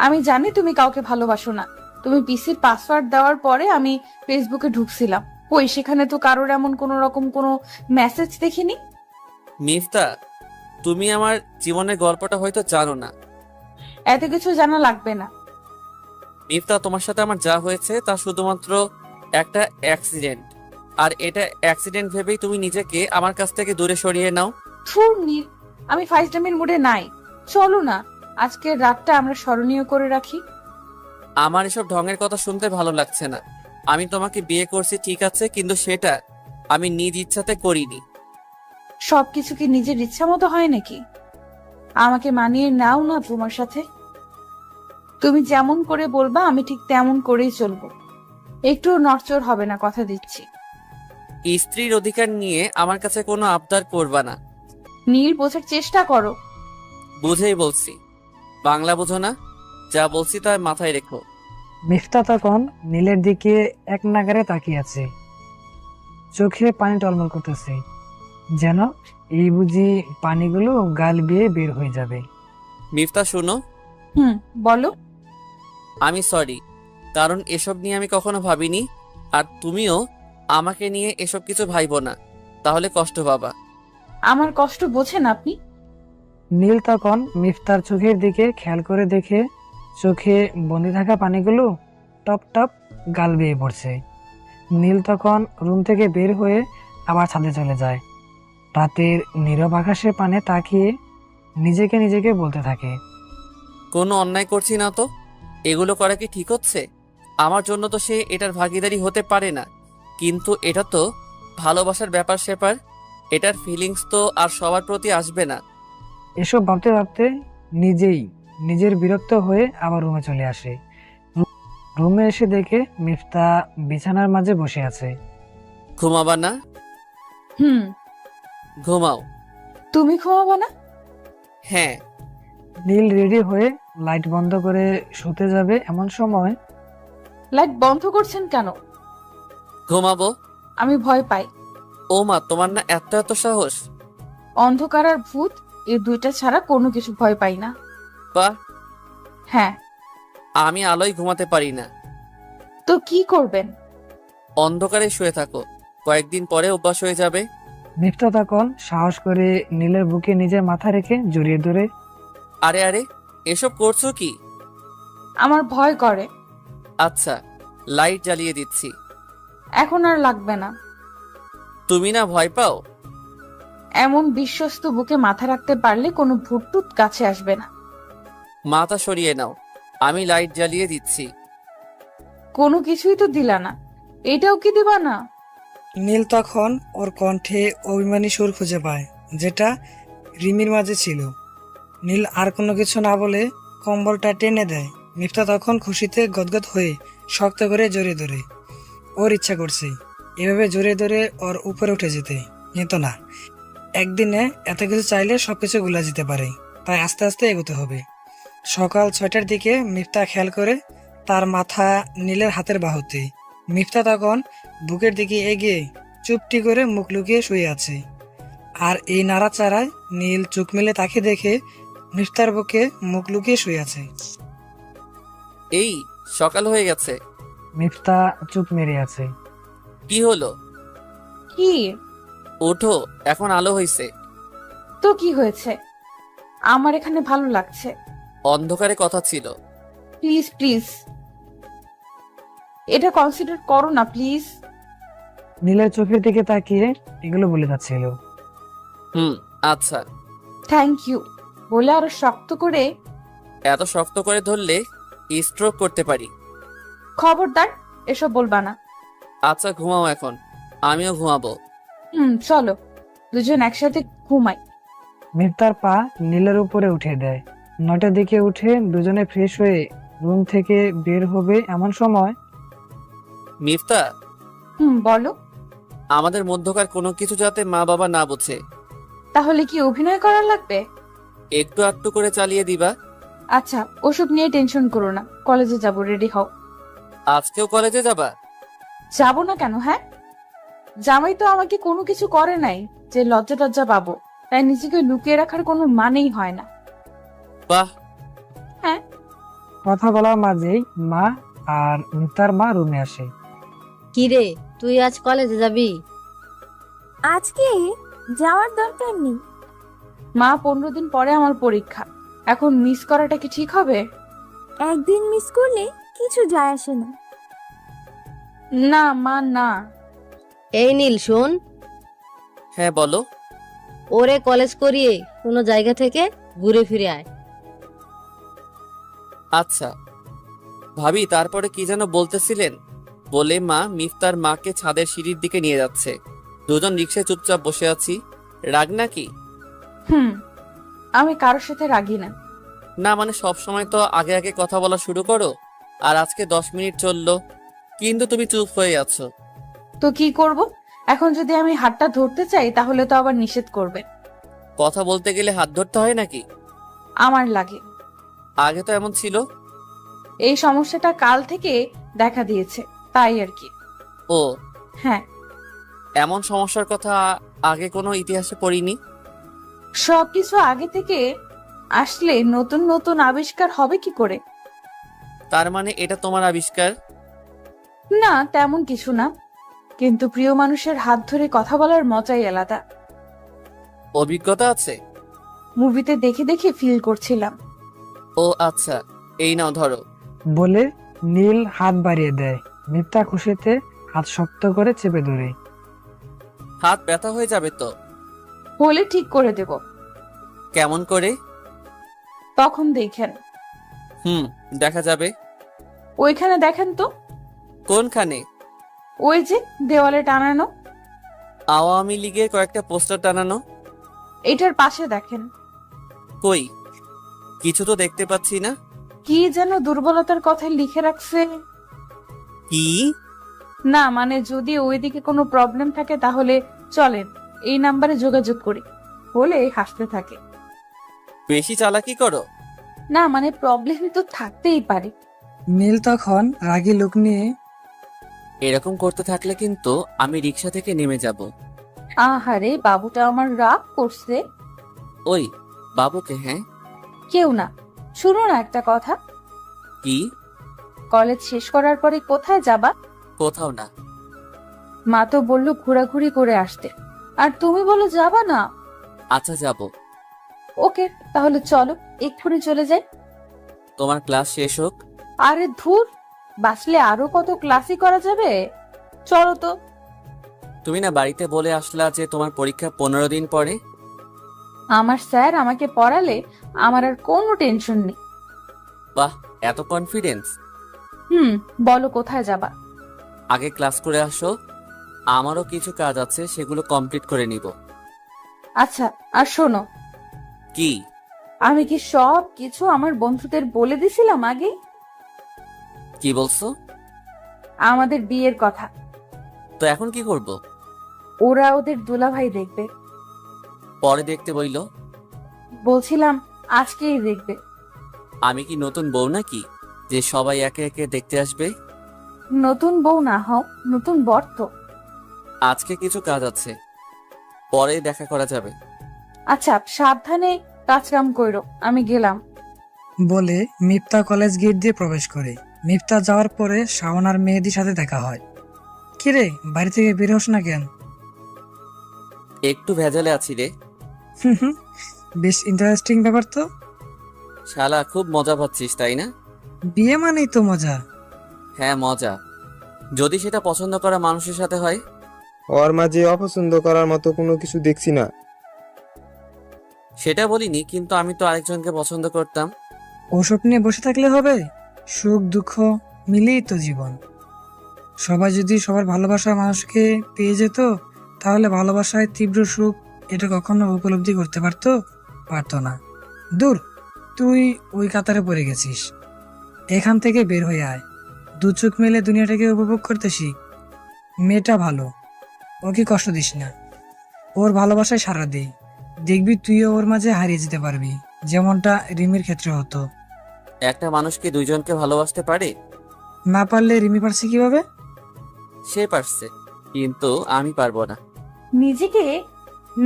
আমি জানি তুমি কাউকে ভালোবাসো না। তুমি পিসির পাসওয়ার্ড দেওয়ার পরে আমি ফেসবুকে ঢুকছিলাম, ওই সেখানে তো কারোর এমন কোনো রকম কোনো মেসেজ দেখিনি। মিফতা, তুমি আমার জীবনের গল্পটা হয়তো জানো না। এত কিছু জানা লাগবে না। মিফতা, তোমার সাথে আমার যা হয়েছে তা শুধুমাত্র একটা অ্যাক্সিডেন্ট, আর এটা অ্যাক্সিডেন্ট ভেবেই তুমি নিজেকে আমার কাছ থেকে দূরে সরিয়ে নাও। থুর নীল, আমি ফাইজলামির মুডে নাই। চলো না, আজকের রাতটা আমরা স্মরণীয় করে রাখি। আমার এসব ঢঙের কথা শুনতে ভালো লাগছে না। আমি তোমাকে বিয়ে করছি ঠিক আছে, কিন্তু সেটা আমি নিজ ইচ্ছাতে করিনি। সবকিছু কি নিজের ইচ্ছা মতো হয় নাকি? আমাকে মানিয়ে নাও না তোমার সাথে। তুমি যেমন করে বলবা আমি ঠিক তেমন করেই চলবো। একটু নড়চড় হবে না, কথা দিচ্ছি। স্ত্রীর অধিকার নিয়ে আমার কাছে কোনো আবদার করবা না। নীল, বোঝার চেষ্টা করো। বুঝেই বলছি। বাংলা বোঝো না? যা বলছি তা মাথায় রেখো। মিফতা তখন নীলের দিকে এক নাগারে তাকিয়ে আছে, চোখে পানি টলমল করতেছে, যেন এই বুঝি পানিগুলো গাল বেয়ে বের হয়ে যাবে। মিফতা শোনো, বলো। আমি সরি, কারণ এসব নিয়ে আমি কখনো ভাবিনি। আর তুমিও আমাকে নিয়ে এসব কিছু ভাইবো না, তাহলে কষ্ট পাবা। আমার কষ্ট বোঝেন আপনি? নীল তখন মিফতার চোখের দিকে খেয়াল করে দেখে চোখে বন্দি থাকা পানিগুলো টপ টপ গাল বেয়ে পড়ছে। নীল তখন রুম থেকে বের হয়ে আবার ছাদে চলে যায়। রাতের নীরব আকাশের পানে তাকিয়ে নিজেকে বলতে থাকে, কোনো অন্যায় করছি না তো? এগুলো করা কি ঠিক হচ্ছে? আমার জন্য তো সে এটার ভাগিদারি হতে পারে না, কিন্তু এটা তো ভালোবাসার ব্যাপার স্যাপার। এটার ফিলিংস তো আর সবার প্রতি আসবে না। এসব ভাবতে ভাবতে নিজের বিরক্ত হয়ে আবার রুমে চলে আসে। রুমে এসে দেখে মিফতা বিছানার মাঝে বসে আছে। ঘুমাবা না? ঘুমাও। তুমি ঘুমাবো না? হ্যাঁ। নীল রেডি হয়ে লাইট বন্ধ করে শুতে যাবে, এমন সময় লাইট বন্ধ করছেন কেন? ঘুমাবো। আমি ভয় পাই। ও মা, তোমার না এত এত সাহস! অন্ধকার আর ভূত, এই দুইটা ছাড়া কোনো কিছু ভয় পাই না। বাহ। হ্যাঁ। আমি আলোয় ঘুমাতে পারি না। তো কি করবেন? অন্ধকারে শুয়ে থাকো, কয়েকদিন পরে অভ্যাস হয়ে যাবে। মিফতা তখন সাহস করে নীলের বুকে নিজের মাথা রেখে জড়িয়ে ধরে, আরে আরে, এসব করছো কি? আমার ভয় করে। আচ্ছা, লাইট জ্বালিয়ে দিচ্ছি। এখন আর লাগবে না। তুমি না ভয় পাও? এমন বিশ্বস্ত বুকে মাথা রাখতে পারলে কোনো ভূতটুত কাছে আসবে না। মাথা সরিয়ে নাও, আমি লাইট জ্বালিয়ে দিচ্ছি। কোনো কিছুই তো দিলা না, এটাও কি দিবা না? নীল তখন ওর কণ্ঠে অভিমানী সুর খুঁজে পায়, যেটা রিমির মাঝে ছিল। নীল আর কোনো কিছু না বলে কম্বলটা টেনে দেয়। মিফতা তখন খুশিতে গদগদ হয়ে শক্ত করে জড়িয়ে ধরে। ওর ইচ্ছা করছে এভাবে জড়িয়ে ধরে ওর উপরে উঠে যেতে, কিন্তু না, একদিনে এত কিছু চাইলে সবকিছু গুলা যেতে পারে, তাই আস্তে আস্তে এগোতে হবে। সকাল 6টার দিকে মিফতা খেয়াল করে তার মাথা নীলের হাতের বাহুতে। মিফতা তখন বুকের দিকে এগিয়ে চুপটি করে মুখ লুকিয়ে শুয়ে আছে। আর এই নাড়াচাড়ায় নীল চোখ মেলে তাকে দেখে মিফতার বুকে মুখ লুকিয়ে শুয়ে আছে। এই সকাল হয়ে গেছে। মিফতা চুপ মেরে আছে। কি হলো? কি? ওঠো, এখন আলো হয়েছে। তো কি হয়েছে? আমার এখানে ভালো লাগছে। অন্ধকারে কথা ছিল। প্লিজ প্লিজ, এটা কনসিডার করো না প্লিজ। নীলের চোখের দিকে তাকিয়ে এগুলো বলে যাচ্ছিল। আচ্ছা। থ্যাংক ইউ বলে আরো শক্ত করে। এত শক্ত করে ধরলে স্ট্রোক করতে পারি। খবরদার এসব বলবা না। আচ্ছা, ঘুমাও এখন, আমিও ঘুমাবো। চলো দুজন একসাথে ঘুমাই। মিফতার পা নীলের উপরে উঠে দেয়। 9টার দিকে উঠে দুজনে ফ্রেশ হয়ে রুম থেকে বের হবে, এমন সময় মিফতা, বলো। আমাদের মধ্যকার কোনো কিছু যাতে মা বাবা না বোঝে। তাহলে কি অভিনয় করা লাগবে? একটু একটু করে চালিয়ে দিবা। আচ্ছা, ওসব নিয়ে টেনশন করো না, কলেজে যাব, রেডি হও। আজকেও কলেজে যাবা? যাবো না কেন? হ্যাঁ, জামাই তো আমাকে কোনো কিছু করে নাই যে লজ্জা টজ্জা পাবো, তাই নিজেকে লুকিয়ে রাখার কোনো মানেই হয় না। বাহ। হ্যাঁ। কথা বলার মাঝেই মা আর মিফতার মা রুমে আসে। কি রে, তুই আজ কলেজে যাবি? আজকে যাওয়ার দরকার নেই। মা 15 দিন পরে আমার পরীক্ষা, এখন মিস করাটা কি ঠিক হবে? একদিন মিস করলে কিছু যায় আসে না। না মা, না। এই নীল শোন, হ্যাঁ বলো। ওরে কলেজ করিয়ে কোনো জায়গা থেকে ঘুরে ফিরে আয়। আচ্ছা ভাবি, তারপরে কি যেন বলতেছিলেন? বলে মা মিফতার মাকে ছাদের সিঁড়ির দিকে নিয়ে যাচ্ছে। দুজন রিকশায় চুপচাপ বসে আছি। রাগ নাকি? আমি কারোর সাথে রাগি না। না মানে সব সময় তো আগে আগে কথা বলা শুরু করো, আর আজকে 10 মিনিট চললো কিন্তু তুমি চুপ হয়ে আছো। তো কি করব? এখন যদি আমি হাতটা ধরতে চাই তাহলে তো আবার নিষেধ করবে। কথা বলতে গেলে হাত ধরতে হয় নাকি? আমার লাগে। আগে তো এমন ছিল। এই সমস্যাটা কাল থেকে দেখা দিয়েছে, তাই আর কি। ও হ্যাঁ, এমন সমস্যার কথা আগে কোনো ইতিহাসে পড়িনি। সবকিছু আগে থেকে আসলে নতুন নতুন আবিষ্কার হবে কি করে? তার মানে এটা তোমার আবিষ্কার? না, তেমন কিছু না, কিন্তু প্রিয় মানুষের হাত ধরে কথা বলার মজাই আলাদা। অভিজ্ঞতা আছে? মুভিতে দেখে দেখে ফিল করছিলাম। ও আচ্ছা, এই নাও ধরো। বলে নীল হাত বাড়িয়ে দেয়। মিফতা খুশিতে হাত শক্ত করে চেপে ধরে। হাত ব্যথা হয়ে যাবে তো? হলে ঠিক করে দেব। কেমন করে? তখন দেখেন। দেখা যাবে। ওইখানে দেখেন তো। কোনখানে? ওই যে দেওয়ালে টানানো। আওয়ামী লীগের কয়েকটা পোস্টার টানানো। এটার পাশে দেখেন। কই? কিছু তো দেখতে পাচ্ছি না। কি যেন দুর্বলতার কথা লিখে রাখছে। কি? না মানে যদি ওইদিকে কোনো প্রবলেম থাকে তাহলে চলেন এই নাম্বারে যোগাযোগ করি, বলে হাসতে থাকে। বেশি চালাকি করো। না মানে প্রবলেম তো থাকতেই পারে। নীল তখন রাগী লোক নিয়ে, এরকম করতে থাকলে কিন্তু আমি রিক্সা থেকে নেমে যাব। আহারে, বাবুটা আমার রাগ করছে। ওই বাবুকে? হ্যাঁ। কেউ না, শুনো না একটা কথা। কি? কলেজ শেষ করার পরে কোথায় যাবা? কোথাও না। মা তো বললো ঘোরাঘুরি করে আসতে, আর তুমি বলো যাবা না। আচ্ছা যাব। ওকে, তাহলে চলো এক্ষুনি চলে যাই। তোমার ক্লাস শেষ হোক। আরে ধুর, বাসলে আরো কত ক্লাসই করা যাবে। চলো তো। তুমি না বাড়িতে বলে আসলা যে তোমার পরীক্ষা 15 দিন পরে। আমার স্যার আমাকে পড়ালে আমার আর কোনো টেনশন নেই। বাহ, এত কনফিডেন্স। বলো কোথায় যাবা? আগে ক্লাস করে আসো, আমারও কিছু কাজ আছে, সেগুলো কমপ্লিট করে নিব। আচ্ছা, আর শোনো, কি? আমি কি সব কিছু আমার বন্ধুদের বলে দিছিলাম আগে? কি বলছো? আমাদের বিয়ের কথা। তো এখন কি করব? ওরা ওদের দুলাভাই দেখবে। পরে দেখতে বইলো? বলছিলাম আজকেই দেখবে। আমি কি নতুন বউ নাকি যে সবাই একে একে দেখতে আসবে? নতুন বউ না হও, নতুন বর তো। আজকে কিছু কাজ আছে, পরে দেখা করা যাবে। আচ্ছা, সাবধানে কাজকাম কইরো, আমি গেলাম। বলে মিফতা কলেজ গেট দিয়ে প্রবেশ করে। মিফতা যাওয়ার পরে শাওন আর মেহেদির সাথে দেখা হয়। কিরে, বাড়ি থেকে বের হোস না কেন? একটু ভেজালে আছি রে। বেশ ইন্টারেস্টিং ব্যাপার তো। শালা খুব মজা পাচ্ছিস তাই না? বিয়ে মানেই তো মজা। হ্যাঁ মজা, যদি সেটা পছন্দ করা মানুষের সাথে হয়। ওর মাঝে অপছন্দ করার মতো কোনো কিছু দেখছি না। সেটা বলিনি, কিন্তু আমি তো আরেকজনকে পছন্দ করতাম। ওসব নিয়ে বসে থাকলে হবে? সুখ দুঃখ মিলেই তো জীবন। সবাই যদি সবার ভালোবাসার মানুষকে পেয়ে যেত তাহলে ভালোবাসায় তীব্র সুখ এটা কখনো উপলব্ধি করতে পারতো না। দূর, তুই ওই কাতারে পড়ে গেছিস। এখান থেকে বের হয়ে আয়, দু চোখ মেলে দুনিয়াটাকে উপভোগ করতে শিখ। মেয়েটা ভালো, ওকে কষ্ট দিস না, ওর ভালোবাসায় সাড়া দে। দেখবি তুইও ওর মাঝে হারিয়ে যেতে পারবি, যেমনটা রিমির ক্ষেত্রে হতো। একটা মানুষ কি দুইজনকে ভালোবাসতে পারে? না পারলে রিমি পারছে কিভাবে? সে পারছে, কিন্তু আমি পারবো না। নিজেকে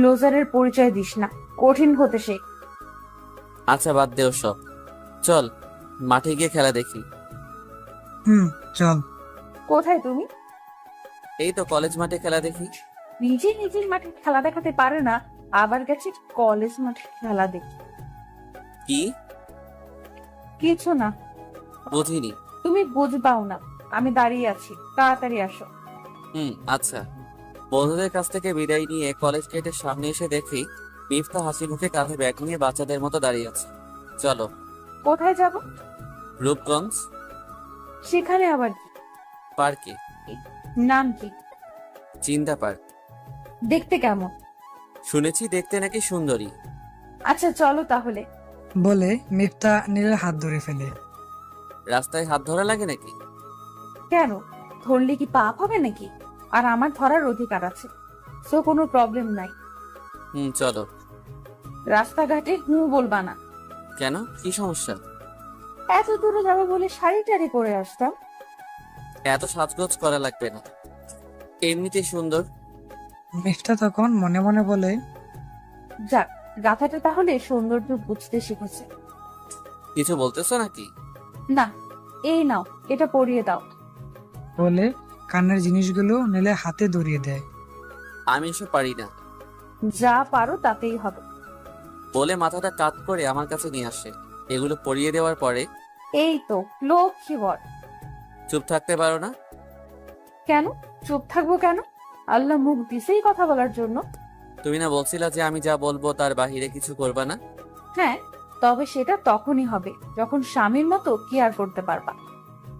লোজারের পরিচয় দিস না, কঠিন হতে শেখ। আচ্ছা বাদ দেও সব, চল মাঠে গিয়ে খেলা দেখি। চল। কোথায় তুমি? এই তো কলেজ মাঠে খেলা দেখি। নিজের মাঠে খেলা দেখাতে পারে না, আবার গেছে কলেজ মাঠে খেলা দেখি। কি? কিছু না, বুঝিনি। তুমি বুঝবাও না। আমি দাঁড়িয়ে আছি, তাড়াতাড়ি আসো। আচ্ছা। বন্ধুদের কাছ থেকে বিদায় নিয়ে কলেজ গেটের সামনে এসে দেখি মিফতা হাসি মুখে কাঁধে ব্যাগ নিয়ে বাচ্চাদের মতো দাঁড়িয়ে আছে। চলো। কোথায় যাব? রূপগঞ্জ সেখানে আবার কি? পার্কে। নাম কি? চিন্তা পার্ক। দেখতে কেমন? শুনেছি দেখতে নাকি সুন্দরী। আচ্ছা চলো তাহলে। বলে মিফতা নীলের হাত ধরে ফেলে। রাস্তায় হাত ধরা লাগে নাকি? কেন, ধরলে কি পাপ হবে নাকি? আর আমার ধরার অধিকার আছে, সো কোনো প্রবলেম নাই। চলো। রাস্তাঘাটে বলবা না। কেন, কি সমস্যা? এত দূরে যাবে বলে শাড়ি টাড়ি পরে আসতাম। এত সাজগোজ করা লাগবে না, এমনিতেই সুন্দর। মিফতা তখন মনে মনে বলে, যাক, গাথাটা তাহলে সৌন্দর্য বুঝতে শিখেছে। কিছু বলতেছো নাকি? না, এই নাও, এটা পরিয়ে দাও। বলে কানের জিনিসগুলো নীলের হাতে ধরিয়ে দেয়। আমি এসব পারি না। যা পারো তাতেই হবে। বলে মাথাটা কাত করে আমার কাছে নিয়ে আসে। এগুলো পরিয়ে দেওয়ার পরে, এই তো লক্ষ্মী বর। চুপ থাকতে পারো না? কেন চুপ থাকবো কেন? আল্লাহ মুখ দিছেই কথা বলার জন্য। তুমি না বলছিলা যে আমি যা বলবো তার বাহিরে কিছু করবা না? হ্যাঁ, তবে সেটা তখনই হবে যখন স্বামীর মতো কেয়ার করতে পারবা।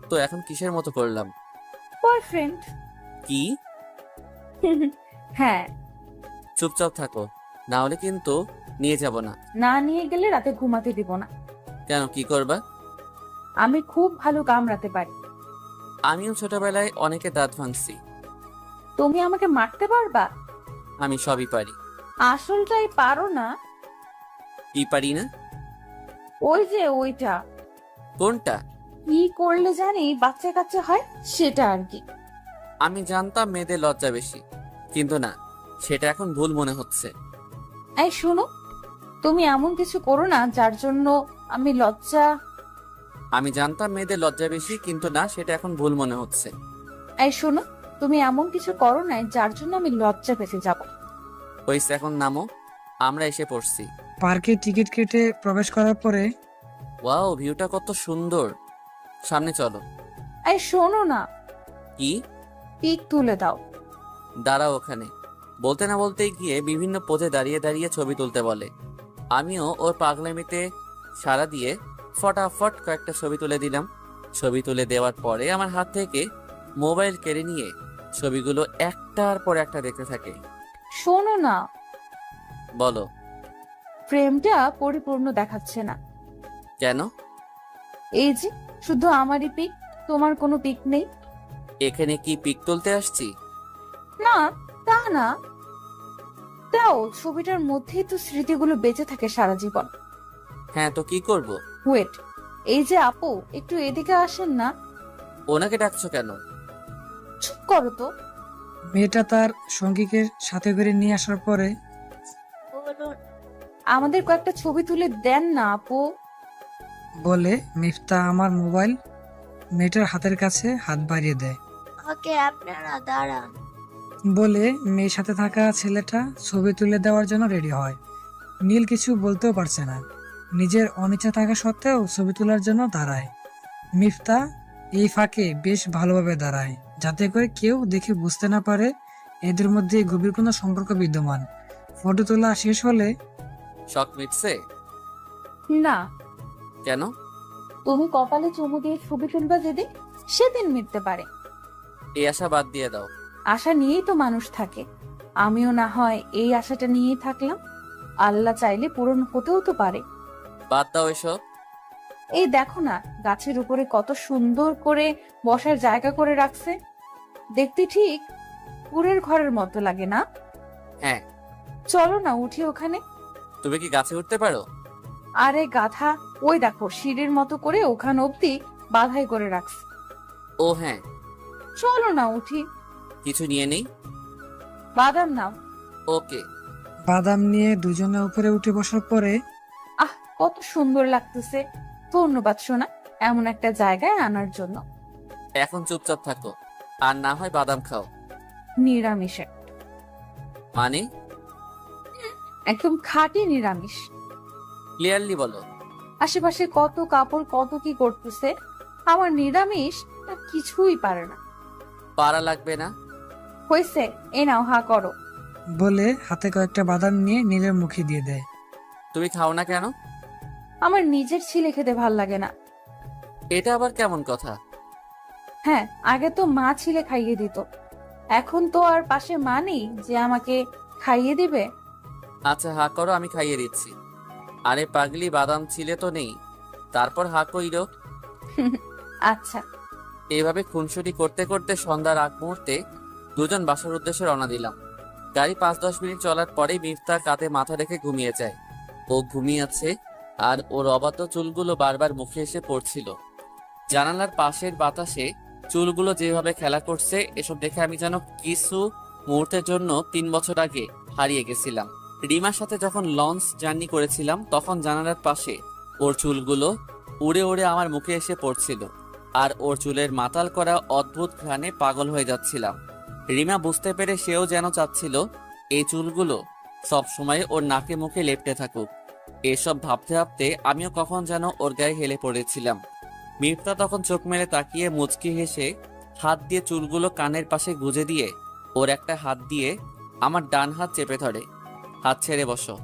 তো এখন কিসের মতো করলাম? বয়ফ্রেন্ড। কি? হ্যাঁ। চুপচাপ থাকো, না হলে কিন্তু নিয়ে যাব না। না নিয়ে গেলে রাতে ঘুমাতে দিব না। কেন, কি করবা? আমি খুব ভালো কামড়াতে পারি। আমিও ছোটবেলায় অনেকে দাঁত ভাঙছি। তুমি আমাকে মারতে পারবা? আমি সবই পারি। আসলটাই পারো না। কি পারি না? ওই যে ওইটা। কোনটা? কি করলে জানি বাচ্চা কাচ্চা হয়, সেটা আর কি। আমি জানতাম মেয়েদের লজ্জা বেশি, কিন্তু না, সেটা এখন ভুল মনে হচ্ছে। এই শোনো, তুমি এমন কিছু করো না যার জন্য আমি লজ্জা। আমি জানতাম মেয়েদের লজ্জা বেশি, কিন্তু না, সেটা এখন ভুল মনে হচ্ছে। এই শোনো, তুমি এমন কিছু করো না যার জন্য আমি লজ্জা পেতে যাব। হইছে, এখন নামো, আমরা এসে পড়ছি। পার্কে টিকিট কেটে প্রবেশ করার পরে, ওয়াও, ভিউটা কত সুন্দর। সামনে চলো। এই শোনো না। কি? পিক তুলে দাও। দাঁড়াও ওখানে। বলতে না বলতেই গিয়ে বিভিন্ন পোজে দাঁড়িয়ে দাঁড়িয়ে ছবি তুলতে বলে। আমিও ওর পাগলামিতে সাড়া দিয়ে ফটাফট কয়েকটা ছবি তুলে দিলাম। ছবি তুলে দেওয়ার পরে আমার হাত থেকে মোবাইল কেড়ে নিয়ে ছবিগুলো একটার পর একটা দেখতে থাকে। শোনো না, বলো। ফ্রেমটা পরিপূর্ণ দেখাচ্ছে না। কেন? এই যে শুধু আমারই পিক, তোমার কোনো পিক নেই। এখানে কি পিক তুলতে আসছি? না, তা না। দাও, ছবিটার মধ্যেই তো স্মৃতিগুলো বেঁচে থাকে সারা জীবন। হ্যাঁ, তো কি করব? ওয়েট, এই যে আপু, একটু এদিকে আসেন না। ওনাকে ডাকছো কেন? চুপ করো তো। মেয়েটা তার সঙ্গীকে সাথে করে নিয়ে আসার পরে, আমাদের কয়েকটা ছবি তুলে দেন না আপু। বলে মিফতা আমার মোবাইল মেয়েটার হাতের কাছে হাত বাড়িয়ে দেয়। ওকে, আপনারা দাঁড়ান। বলে মেয়ের সাথে থাকা ছেলেটা ছবি তুলে দেওয়ার জন্য রেডি হয়। নীল কিছু বলতেও পারছে না, নিজের অনিচ্ছা থাকা সত্ত্বেও ছবি তোলার জন্য দাঁড়ায়। মিফতা এই ফাঁকে বেশ ভালোভাবে দাঁড়ায়, যাতে করে কেউ দেখে বুঝতে না পারে এদের মধ্যে গভীর কোনো সম্পর্ক বিদ্যমান। ফটো তোলা শেষ হলে, শখ মিটছে? না, কেন? তুমি কপালে চুমু দিয়ে ছবি তুলবা যেদিন, সেদিন মিটতে পারে। এই আশা বাদ দিয়ে দাও। আশা নিয়েই তো মানুষ থাকে। আমিও না হয় এই আশাটা নিয়েই থাকলাম। আল্লাহ চাইলে পূরণ হতেও তো পারে। বাদ দাও এসব। এই দেখো না, গাছের উপরে কত সুন্দর করে বসার জায়গা করে রাখছে। দেখতে ঠিক পুরের ঘরের মতো লাগে না? হ্যাঁ। চলো না উঠি ওখানে। তুমি কি গাছে উঠতে পারো? আরে গাধা, ওই দেখো সিঁড়ির মতো করে ওখানে অব্দি বাধাই করে রাখছে। ও হ্যাঁ। চলো না উঠি। কিছু নিয়ে নেই? বাদাম নাও। ওকে। বাদাম নিয়ে দুজনে উপরে উঠে বসার পরে, আহ, কত সুন্দর লাগতেছে। ধন্যবাদ সোনা। এমন একটা জায়গায় আনার জন্য। এখন চুপচাপ থাকো, আর না হয় বাদাম খাও। নিরামিষে, মানে? একদম খাঁটি নিরামিষ। ক্লিয়ারলি বলো। আশেপাশে কত কাপড় কত কি করতেছে, আমার নিরামিষ তা কিছুই পারে না। পারা লাগবে না। হয়েছে, এ নাও, হা করো। বলে হাতে কয়েকটা বাদাম নিয়ে নীলের মুখে দিয়ে দেয়। তুমি খাও না কেন? আমার নিজের ছিলে খেতে ভাল লাগে না। এটা আবার কেমন কথা? হ্যাঁ, আগে তো মা ছিলে খাইয়ে দিত, এখন তো আর পাশে মা নেই যে আমাকে খাইয়ে দিবে। আচ্ছা হা করো, আমি খাইয়ে দিচ্ছি। আরে পাগলি, বাদাম ছিলে তো নেই, তারপর হা কইরো। আচ্ছা। এইভাবে খুনসুটি করতে করতে সন্ধ্যার আগ মুহূর্তে দুজন বাসার উদ্দেশ্যে রওনা দিলাম। গাড়ি 5-10 মিনিট চলার পরেই মিফতা কাঁধে মাথা রেখে ঘুমিয়ে যায়। ও ঘুমিয়ে আছে, আর ওর অবাধ্য চুলগুলো বারবার মুখে এসে পড়ছিল। জানালার পাশের বাতাসে চুলগুলো যেভাবে খেলা করছে, এসব দেখে আমি যেন কিছু মুহূর্তের জন্য 3 বছর আগে হারিয়ে গেছিলাম। রিমার সাথে যখন লঞ্চ জার্নি করেছিলাম, তখন জানালার পাশে ওর চুলগুলো উড়ে উড়ে আমার মুখে এসে পড়ছিল, আর ওর চুলের মাতাল করা অদ্ভুত ঘ্রাণে পাগল হয়ে যাচ্ছিলাম। রিমা বুঝতে পেরে সেও যেন চাচ্ছিল এই চুলগুলো সব সময় ওর নাকে মুখে লেপ্টে থাকুক। এসব ভাবতে ভাবতে আমিও কখন যেন ওর গায়ে হেলে পড়েছিলাম। মিফতা তখন চোখ মেলে তাকিয়ে মুচকি হেসে হাত দিয়ে চুলগুলো কানের পাশে গুজে দিয়ে ওর একটা হাত দিয়ে আমার ডান হাত চেপে ধরে। হাত ছেড়ে বসো।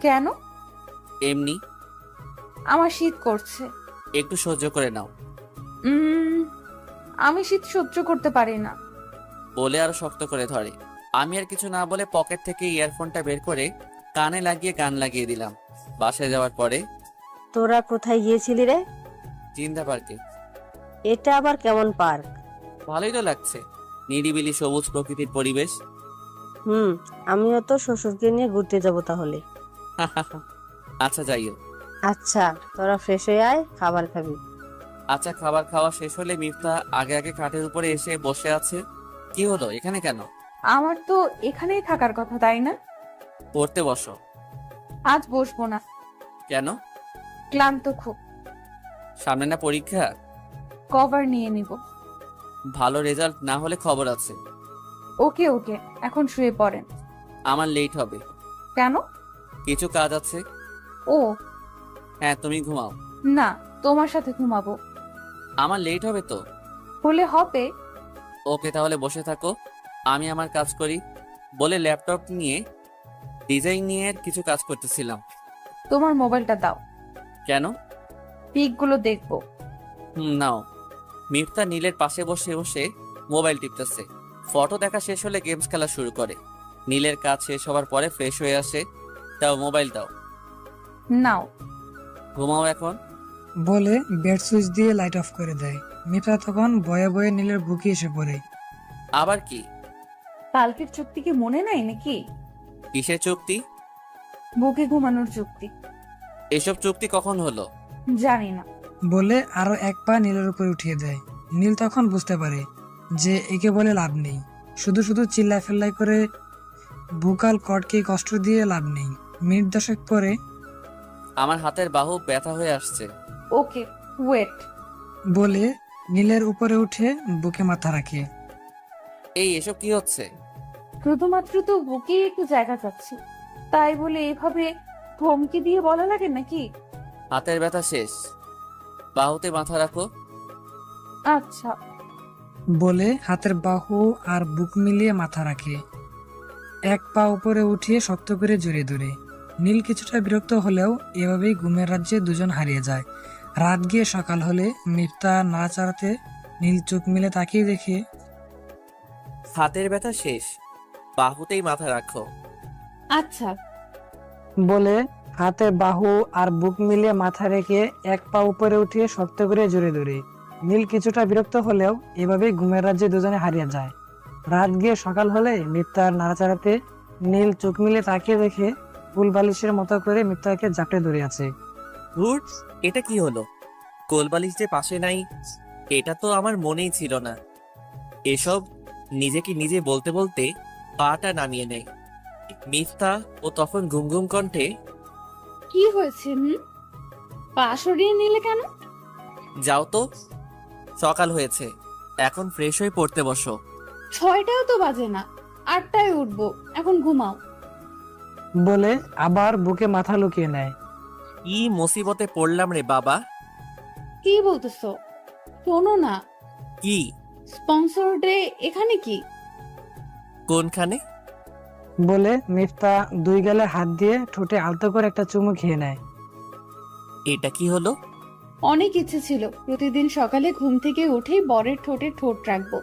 কেন? এমনি। আমার শীত করছে। একটু সহ্য করে নাও। আমি শীত সহ্য করতে পারি না। বলে আরো শক্ত করে ধরে। আমি আর কিছু না বলে পকেট থেকে ইয়ারফোনটা বের করে কানে লাগিয়ে গান লাগিয়ে দিলাম। বাসায় যাওয়ার পরে, তোরা কোথায় গিয়েছিলি রে? জিন্দা পার্কে। এটা আবার কেমন পার্ক? ভালোই তো লাগছে, নিরিবিলি সবুজ প্রকৃতির পরিবেশ। আমিও তো শ্বশুরকে নিয়ে ঘুরতে যাব তাহলে। আচ্ছা যাইও। আচ্ছা, তোরা ফ্রেশ হয়ে আয়, খাবার খাবি। আচ্ছা, খাবার খাওয়া শেষ হলে মিফতা আগে আগে খাটের উপরে এসে বসে আছে। কি হলো, এখানে কেন? আমার তো এখানেই থাকার কথা, তাই না? পড়তে বসো। আজ বসবো না। কেন? ক্লান্ত খুব। সামনে না পরীক্ষা? কভার নিয়ে নিব। ভালো রেজাল্ট না হলে খবর আছে। ওকে ওকে, এখন শুয়ে পড়েন। আমার লেট হবে। কেন? কিছু কাজ আছে। ও হ্যাঁ, তুমি ঘুমাও। না, তোমার সাথে ঘুমাবো। আমার লেট হবে তো। হলে হবে। ওকে, তাহলে বসে থাকো, আমি আমার কাজ করি। বলে ল্যাপটপ নিয়ে ডিজাইন নিয়ে কিছু কাজ করতেছিলাম। তোমার মোবাইলটা দাও। কেন? পিকগুলো দেখবো। নাও। মিফতা নীলের পাশে বসে বসে মোবাইল টিপতেছে। ফটো দেখা শেষ হলে গেমস খেলা শুরু করে। নীলের কাজ শেষ হওয়ার পরে ফ্রেশ হয়ে আসে। দাও, মোবাইল দাও। নাও। ঘুমাও এখন। বলে বেড সুইচ দিয়ে লাইট অফ করে দেয়। মিতা তখন বয়ে বয়ে নীলের বুকে এসে পড়ে। আবার কি? কালকের চুক্তি কি মনে নাই নাকি? কিসের চুক্তি? বুকে ঘুমানোর চুক্তি। এসব চুক্তি কখন হলো? জানি না। বলে আরো এক পা নীলের উপরে উঠিয়ে দেয়। নীল তখন বুঝতে পারে যে একে বলে লাভ নেই, শুধু শুধু চিল্লাই ফেল্লাই করে ভোকাল কর্ডকে কষ্ট দিয়ে লাভ নেই। মিনিট 10 পরে আমার হাতের বাহু ব্যথা হয়ে আসছে। ওকে, ওয়েট। বলে নীলের উপরে উঠে বুকে মাথা রাখে। এসব কি হচ্ছে? শুধুমাত্র তো বুকে একটু জায়গা চাচ্ছি, তাই বলে এভাবে ধমকি দিয়ে বলা লাগে নাকি? হাতের ব্যথা শেষ, বাহুতে মাথা রাখো। আচ্ছা। বলে হাতের বাহু আর বুক মিলিয়ে মাথা রাখে। এক পা উপরে উঠিয়ে শক্ত করে জড়িয়ে ধরে। নীল কিছুটা বিরক্ত হলেও এভাবেই ঘুমের রাজ্যে দুজন হারিয়ে যায়। রাত গিয়ে সকাল হলে মিফতা নাড়াচাড়াতে নীল চোখ মিলে তাকিয়ে দেখে হাতের ব্যথা শেষ, বাহুতেই মাথা রাখো। আচ্ছা। বলে হাতের বাহু আর বুক মিলিয়ে মাথা রেখে এক পা উপরে উঠিয়ে শক্ত করে জড়িয়ে ধরে। নীল কিছুটা বিরক্ত হলেও এভাবেই ঘুমের রাজ্যে দুজনে হারিয়ে যায়। রাত গিয়ে সকাল হলে মিফতার নাড়াচাড়াতে নীল চোখ মিলে তাকিয়ে দেখে ফুল বালিশের মতো করে মিফতাকে জাপটে ধরে আছে। ধুর, এটা কি হলো? কোলবালিশ যে পাশে নাই, এটা তো আমার মনেই ছিল না। এসব নিজেকে নিজে বলতে বলতে পাটা নামিয়ে নেয় মিফতা। ও তখন ঘুম ঘুম কণ্ঠে, কি হয়েছে? পা সরিয়ে নিলে কেন? যাও তো, সকাল হয়েছে, এখন ফ্রেশ হয়ে পড়তে বসো। 6টাও তো বাজে না, 8টায় উঠবো, এখন ঘুমাও। বলে আবার বুকে মাথা লুকিয়ে নেয়। কি মুসিবতে পড়লাম রে বাবা। কি বলতেছো? শোনো না, কি? স্পন্সর ডে এখানে কি? কোনখানে? বলে মিফতা 2 গালে হাত দিয়ে ঠোঁটে আলতো করে একটা চুমু খেয়ে নেয়। এটা কি হলো? অনেক ইচ্ছে ছিল প্রতিদিন সকালে ঘুম থেকে উঠেই বরের ঠোঁটে ঠোঁট রাখবো,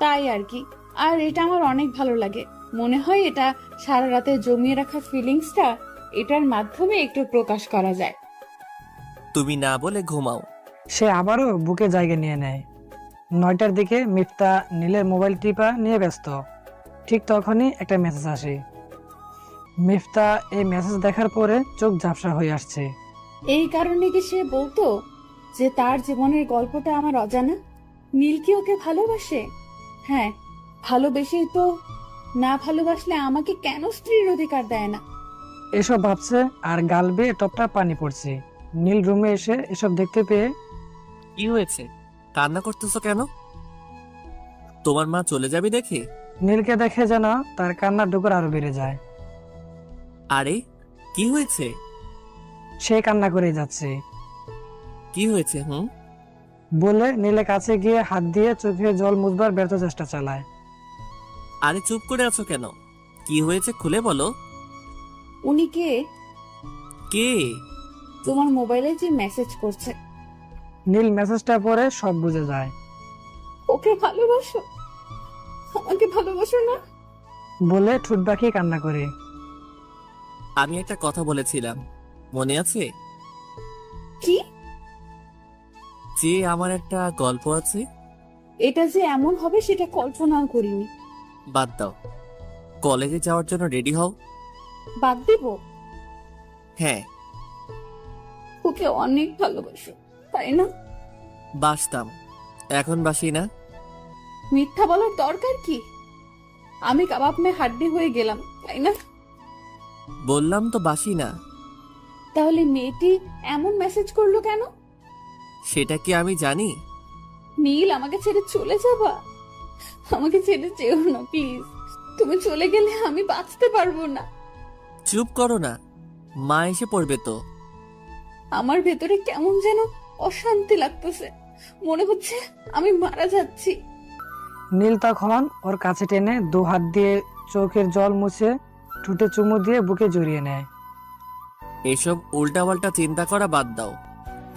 তাই আর কি। আর এটা আমার অনেক ভালো লাগে, মনে হয় এটা সারা রাতে জমিয়ে রাখা ফিলিংসটা এটার মাধ্যমে একটু প্রকাশ করা যায়। তুমি না বলে ঘুমাও। সে আবারও বুকে জায়গা নিয়ে নেয়। 9টার দিকে মিফতা নীলের মোবাইল টিপা নিয়ে ব্যস্ত। ঠিক তখনই একটা মেসেজ আসে। মিফতা এই মেসেজ দেখার পরে চোখ ঝাপসা হয়ে আসছে। এই কারণে কি সে বলতো যে তার জীবনের গল্পটা আমার অজানা? নীল কি ওকে ভালোবাসে? হ্যাঁ, ভালোবেসেই তো। না ভালোবাসলে আমাকে কেন স্ত্রীর অধিকার দেয় না? এসব ভাবছে আর গাল বেয়ে টপটা পানি পড়ছে। নীল রুমে এসে এসব দেখতে পেয়ে কি হয়েছে? কান্না করতেছো কেন? তোমার মা চলে যাবে দেখে? নীলকে দেখে যেন তার কান্নার ডুকর আরো বেড়ে যায়। আরে কি হয়েছে? সে কান্না করে যাচ্ছে। কি হয়েছে? বলে নীলের কাছে গিয়ে হাত দিয়ে চোখে জল মুছবার ব্যর্থ চেষ্টা চালায়। আরে চুপ করে আছো কেন? কি হয়েছে খুলে বলো। উনি কে? কে? তোমার মোবাইলে যে মেসেজ করছে। নীল মেসেজটা পড়ে সব বুঝে যায়। ওকে ভালোবাসো? আমাকে ভালোবাসো না? বলে ঠোঁট বাঁকিয়ে কান্না করে। আমি একটা কথা বলেছিলাম, মনে আছে? কি? যে আমার একটা গল্প আছে। এটা যে এমন হবে সেটা কল্পনাও করিনি। বাদ দাও, কলেজে যাওয়ার জন্য রেডি হও। বাদ দিব? হ্যাঁ। ওকে অনেক ভালোবাসো, তাই না? বাসতাম, এখন বাসি না। মিথ্যা বলার দরকার কি? আমি কাবাব মে হাড্ডি হয়ে গেলাম, তাই না? বললাম তো বাসি না। তাহলে মেয়েটি এমন মেসেজ করলো কেন? সেটা কি আমি জানি? নীল, আমাকে ছেড়ে চলে যাবা? আমাকে ছেড়ে যেও না প্লিজ। তুমি চলে গেলে আমি বাঁচতে পারবো না। চুপ করো না, মা এসে পড়বে তো। আমার ভেতরে কেমন যেন অশান্তি লাগতেছে, মনে হচ্ছে আমি মারা যাচ্ছি। নীল তখন ওর কাছে টেনে 2 হাত দিয়ে চোখের জল মুছে ঠোঁটে চুমু দিয়ে বুকে জড়িয়ে নেয়। এসব উল্টাপাল্টা চিন্তা করা বাদ দাও,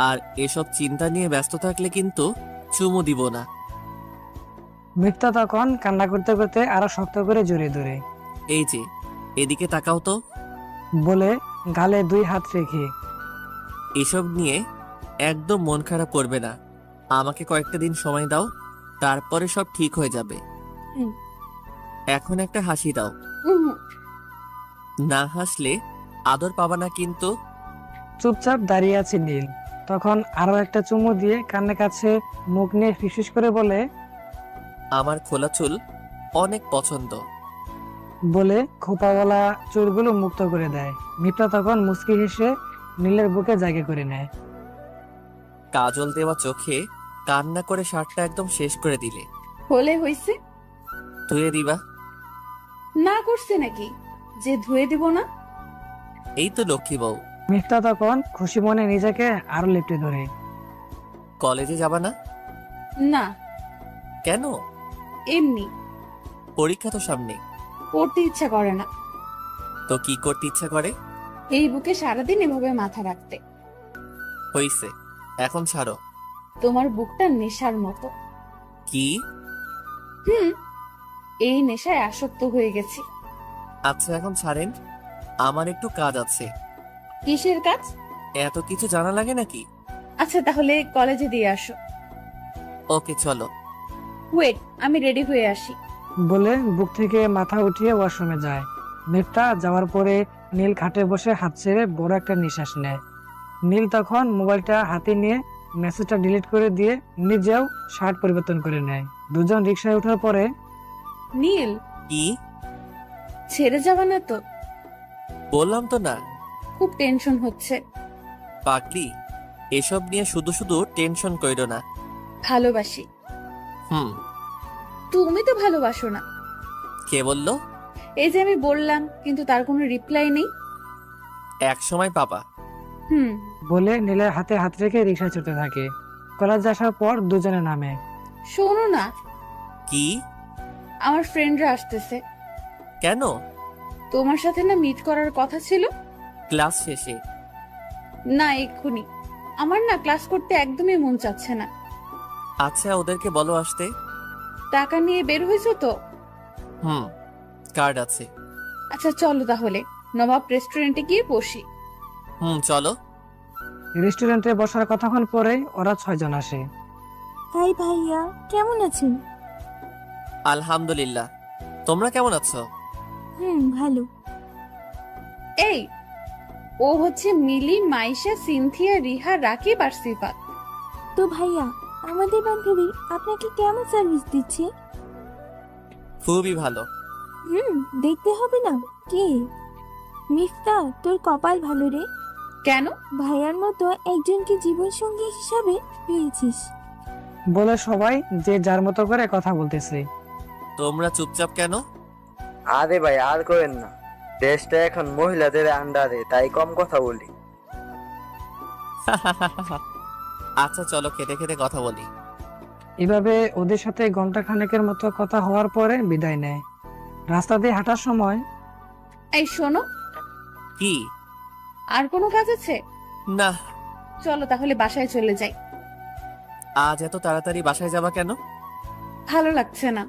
আর এসব চিন্তা নিয়ে ব্যস্ত থাকলে কিন্তু চুমু দিব না। মিথ্যা তখন কান্না করতে করতে আরো শক্ত করে জড়িয়ে ধরে। এই যে, এদিকে তাকাও তো। বলে গালে 2 হাত রেখে। এসব নিয়ে একদম মন খারাপ করবে না, আমাকে কয়েকটা দিন সময় দাও, তারপরে সব ঠিক হয়ে যাবে। হুম। এখন একটা হাসি দাও। না হাসলে আদর পাবা না কিন্তু। চুপচাপ দাঁড়িয়ে আছে নীল। তখন আরো একটা চুমু দিয়ে কান্না কাছে মুখ নিয়ে ফিসফিস করে বলে, আমার খোলা চুল অনেক পছন্দ। বলে খোপাওয়ালা চুলগুলো মুক্ত করে দেয়। মিথ্যা তখন মুচকি হেসে নীলের বুকে জায়গা করে নেয়। কাজল দেওয়া চোখে কান্না করে শার্টটা একদম শেষ করে দিলে। হলে হইছে? ধুয়ে দিবা? না করছে নাকি যে ধুয়ে দিব না? এই তো লক্ষ্মী বউ। মিথ্যা তখন খুশি মনে নিজেকে আরো লেপটে ধরে। কলেজে যাবা না? না। কেন? এমনি। পরীক্ষা তো সামনে। পড়তে ইচ্ছা করে না। তো কি করতে ইচ্ছা করে? এই বুকে সারাদিন এভাবে মাথা রাখতে। হইছে, এখন ছাড়ো। তোমার বুকটা নেশার মতো। কি? এই নেশায় আসক্ত হয়ে গেছি। আচ্ছা এখন ছাড়েন, আমার একটু কাজ আছে। কিসের কাজ? এত কিছু জানা লাগে নাকি? আচ্ছা তাহলে কলেজে দিয়ে আসো। ওকে চলো। ওয়েট, আমি রেডি হয়ে আসি। বলে বুক থেকে মাথা উঠিয়ে ওয়াশরুমে যায়। মিথ্যা যাওয়ার পরে নীল খাটে বসে হাত ছেড়ে বড় একটা নিঃশ্বাস নেয়। নীল তখন মোবাইলটা হাতে নিয়ে মেসেজটা ডিলিট করে দিয়ে নিজেও শার্ট পরিবর্তন করে নেয়। দুজন রিকশায় ওঠার পরে, নীল, কি? ছেড়ে যাবা না তো? বললাম তো না। খুব টেনশন হচ্ছে। পাগলি, এসব নিয়ে শুধু শুধু টেনশন কইরো না। ভালোবাসি। হুম। তুমি তো ভালোবাসো না। কে বললো? এই যে আমি বললাম, কিন্তু তার কোনো রিপ্লাই নেই। এক সময় পাবা। হুম। বলে নীলের হাতে হাত রেখে রিক্সা চড়তে থাকে। কলেজ আসার পর দুজনে নামে। শোনো না, কি? আমার ফ্রেন্ডরা আসতেছে। কেন? তোমার সাথে না মিট করার কথা ছিল। ক্লাস শেষে? না, এক্ষুনি। আমার না ক্লাস করতে একদমই মন চাচ্ছে না। আচ্ছা, ওদেরকে বলো আসতে। টাকা নিয়ে বের হয়েছো তো? হুম, কার্ড আছে। আচ্ছা চলো তাহলে নবাব রেস্টুরেন্টে গিয়ে বসি। হুম, চলো। রেস্টুরেন্টে বসার কতক্ষণ পরে ওরা 6 জন আসে। হাই ভাইয়া, কেমন আছেন? আলহামদুলিল্লাহ। তোমরা কেমন আছো? ভালো। এই, ও হচ্ছে মিলি, মাইশা, সিনথিয়া, রিহা, রাকিব আর সিফাত। তো ভাইয়া, আমাদের বান্ধবী আপনাকে কেমন সার্ভিস দিচ্ছে? খুবই ভালো। দেখতে হবে না? কে? মিফতা, তোর কপাল ভালো রে। কেন? ভাইয়ার মতো একজনকে জীবন সঙ্গী হিসাবে পেয়েছিস। বলে সবাই যে যার মতো করে কথা বলতেছে। তোমরা চুপচাপ কেন? আরে ভাই আর করেন না, দেশটা এখন মহিলাদের আন্ডারে, তাই কম কথা বলি। আচ্ছা চলো, খেতে খেতে কথা বলি। এভাবে ওদের সাথে ঘন্টা খানেকের মতো কথা হওয়ার পরে বিদায় নেয়। রাস্তা দিয়ে হাঁটার সময় এই শোনো, কি? আর কোনো কাজ আছে? না। চলো তাহলে বাসায় চলে যাই। আজ এত তাড়াতাড়ি বাসায় যাবা কেন? ভালো লাগছে না।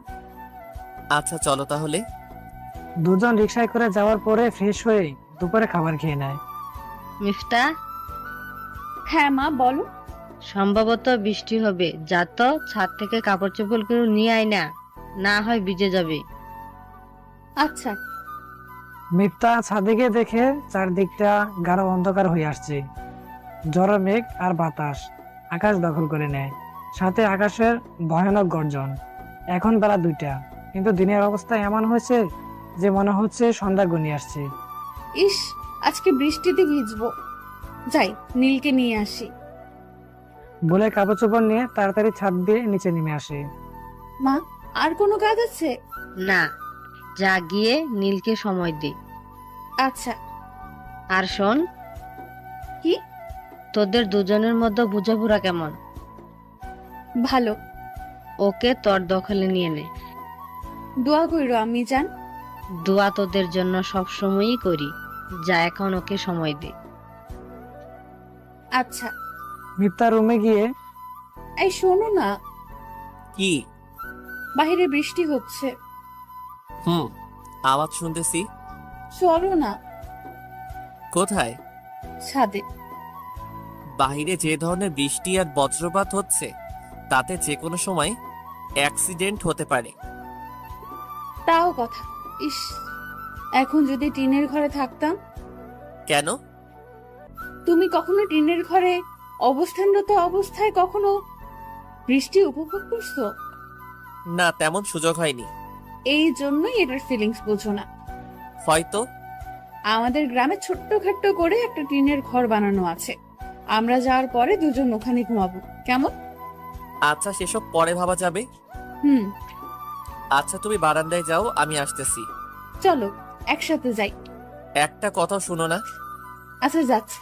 আচ্ছা চলো তাহলে। দুজন রিক্সায় করে যাওয়ার পরে ফ্রেশ হয়ে দুপুরে খাবার খেয়ে নেয়। মিফতা, হ্যাঁ মা, বলো। সম্ভবত বৃষ্টি হবে, যা তো ছাদ থেকে কাপড় চোপড় করে নিয়ে আয় না, না হয় ভিজে যাবে। আচ্ছা। মিফতা ছাদে গিয়ে দেখে চারদিকটা গাঢ় অন্ধকার হয়ে আসছে। ঝড়ো মেঘ আর বাতাস আকাশ দখল করে নেয়, সাথে আকাশের ভয়ানক গর্জন। এখন বেলা 2টা, কিন্তু দিনের অবস্থা এমন হয়েছে যে মনে হচ্ছে সন্ধ্যা ঘনিয়ে আসছে। ইস, আজকে বৃষ্টিতে ভিজবো। যাই, নীলকে নিয়ে আসি। বলে কাপড় চোপড় নিয়ে তাড়াতাড়ি ছাদ দিয়ে নিচে নেমে আসে। মা, আর কোনো কাজ আছে? না, যা গিয়ে নীলকে সময় দে। আচ্ছা। আর শোন, কি? তোদের দুজনের মধ্যে বুঝাপড়া কেমন? ভালো। ওকে তোর দখলে নিয়ে নে। দোয়া কইরো আমি জান। দোয়া তোদের জন্য সব সময়ই করি, যা এখন ওকে সময় দে। আচ্ছা। মিফতা রুমে গিয়ে এই শোনো না, কি? বাইরে বৃষ্টি হচ্ছে। হুম, আওয়াজ শুনতেছি। চলো না। কোথায়? ছাদে। বাইরে যে ধরনের বৃষ্টি আর বজ্রপাত হচ্ছে, তাতে যে কোনো সময় অ্যাক্সিডেন্ট হতে পারে। তাও কথা। ইস, এখন যদি টিনের ঘরে থাকতাম। কেন? তুমি কখনো টিনের ঘরে অবস্থানরত অবস্থায় কখনো বৃষ্টি উপভোগ করছো? না, তেমন সুযোগ হয়নি। এই জন্যই এটার ফিলিংস বোঝো না। হয়তো। আমাদের গ্রামে ছোট্টখাট্ট করে একটা টিনের ঘর বানানো আছে। আমরা যাওয়ার পরে দুজন ওখানে ঘুমাবো, কেমন? আচ্ছা, সেসব পরে ভাবা যাবে। হুম। আচ্ছা, তুমি বারান্দায় যাও, আমি আসতেছি। চলো একসাথে যাই। একটা কথা শুনো না। আচ্ছা, যাচ্ছি।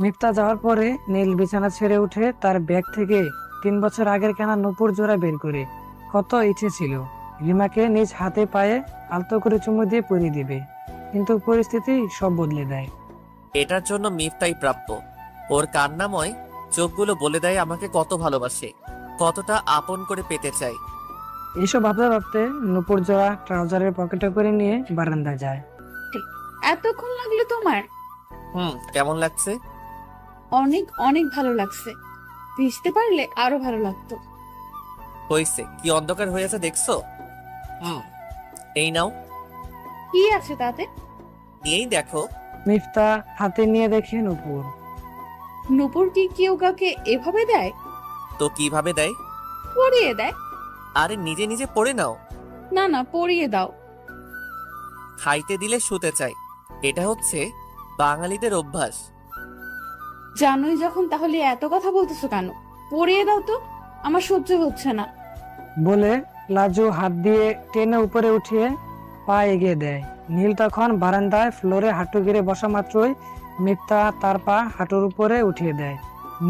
মিফতা যাওয়ার পরে নীল বিছানা ছেড়ে উঠে তার ব্যাগ থেকে 3 বছর আগের কেনা নূপুর জোড়া বের করে। কত ইচ্ছে ছিল রিমাকে নিজ হাতে পায়ে আলতো করে চুমু দিয়ে পরিয়ে দিবে, কিন্তু পরিস্থিতি সব বদলে দেয়। এটার জন্য মিফতাই প্রাপ্য। ওর কান্নাময় চোখগুলো বলে দেয় আমাকে কত ভালোবাসে, কতটা আপন করে পেতে চাই। এইসব ভাবতে ভাবতে নূপুর জোড়া ট্রাউজারের পকেটে করে নিয়ে বারান্দায় যায়। এতক্ষণ লাগলো তোমার? কেমন লাগছে? অনেক অনেক ভালো লাগছে। ভিজতে পারলে আরো ভালো লাগতো। হয়েছে, কি অন্ধকার হয়েছে দেখছো? এই নাও। কি আছে তাতে? নিয়েই দেখো। মিফতা হাতে নিয়ে দেখে নূপুর। নূপুর কি কেউ কাউকে এভাবে দেয়? তো কিভাবে দেয়? পরিয়ে দেয়। আরে নিজে নিজে পড়ে নাও। না না, পরিয়ে দাও। খাইতে দিলে শুতে চাই, এটা হচ্ছে বাঙালিদের অভ্যাস। জানোই যখন, তাহলে এত কথা বলতেছো কেন? পরিয়ে দাও তো, আমার সহ্য হচ্ছে না। বলে লাজু হাত দিয়ে টেনে উপরে উঠিয়ে পা এগিয়ে দেয়। নীল তখন বারান্দায় ফ্লোরে হাঁটু গেড়ে বসা মাত্রই মিফতা তার পা হাঁটুর উপরে উঠিয়ে দেয়।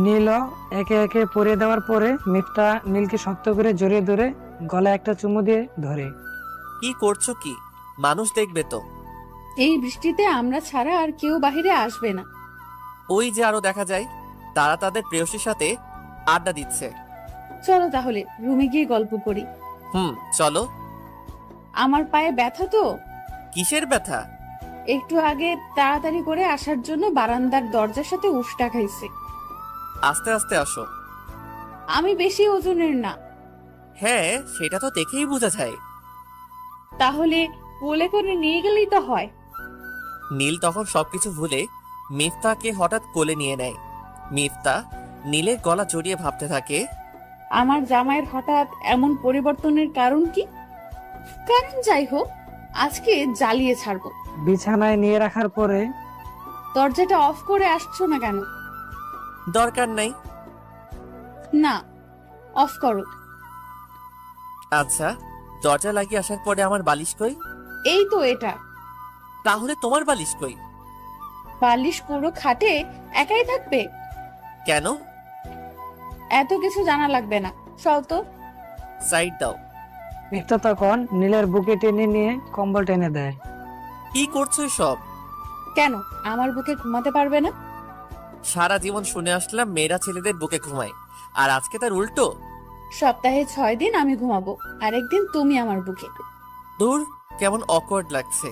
নীলও একে একে পরিয়ে দেওয়ার পরে মিফতা নীলকে শক্ত করে জড়িয়ে ধরে গলায় একটা চুমু দিয়ে ধরে। কি করছো কি? মানুষ দেখবে তো। এই বৃষ্টিতে আমরা ছাড়া আর কেউ বাহিরে আসবে না। ওই যে আরো দেখা যায়, তারা তাদের প্রেয়সীর সাথে আড্ডা দিচ্ছে। চলো তাহলে রুমে গিয়ে গল্প করি। চলো। আমার পায়ে ব্যথা তো। কিসের ব্যথা? একটু আগে তাড়াতাড়ি করে আসার জন্য বারান্দার দরজার সাথে উষ্টা খাইছে। আস্তে আস্তে আসো। আমি বেশি ওজনের না। হ্যাঁ, সেটা তো দেখেই বোঝা যায়। তাহলে কোলে করে নিয়ে গেলেই তো হয়। নীল তখন সবকিছু ভুলে মিফতাকে হঠাৎ কোলে নিয়ে নেয়। মিফতা নীলের গলা জড়িয়ে ভাবতে থাকে, আমার জামাইয়ের হঠাৎ এমন পরিবর্তনের কারণ কি? কারণ যাই হোক, আজকে জ্বালিয়ে ছাড়বো। বিছানায় নিয়ে রাখার পরে দরজাটা অফ করে আসছো না কেন? দরকার নাই। না, অফ করো। আচ্ছা, দরজা লাগিয়ে আসার পরে আমার বালিশ কই? এই তো এটা। তাহলে তোমার বালিশ কই? বালিশ পুরো খাটে একাই থাকবে? কেন? এত কিছু জানা লাগবে না, চল তো। সাইড দাও। মিফতা তখন নীলের বুকে টেনে নিয়ে কম্বল টেনে দেয়। কি করছো সব? কেন আমার বুকে ঘুমাতে পারবে না? সারা জীবন শুনে আসলাম মেয়েরা ছেলেদের বুকে ঘুমায়, আর আজকে তার উল্টো। সপ্তাহে 6 দিন আমি ঘুমাবো, আরেকদিন তুমি আমার বুকে। দূর, কেমন অকওয়ার্ড লাগছে।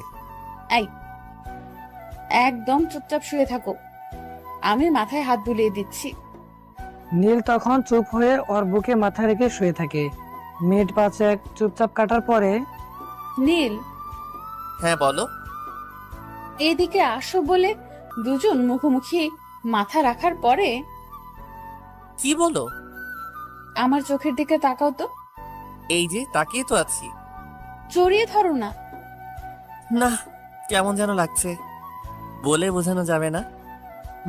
এই, একদম চুপচাপ শুয়ে থাকো, আমি মাথায় হাত বুলিয়ে দিচ্ছি। নীল তখন চুপ হয়ে ওর বুকে মাথা রেখে শুয়ে থাকে। মিনিট 5 চুপচাপ কাটার পরে নীল, হ্যাঁ বলো। এদিকে আসো বলে দুজন মুখোমুখি মাথা রাখার পরে কি বলো? আমার চোখের দিকে তাকাও তো। এই যে তাকিয়ে তো আছি। জড়িয়ে ধরো না। না, কেমন যেন লাগছে, বলে বোঝানো যাবে না।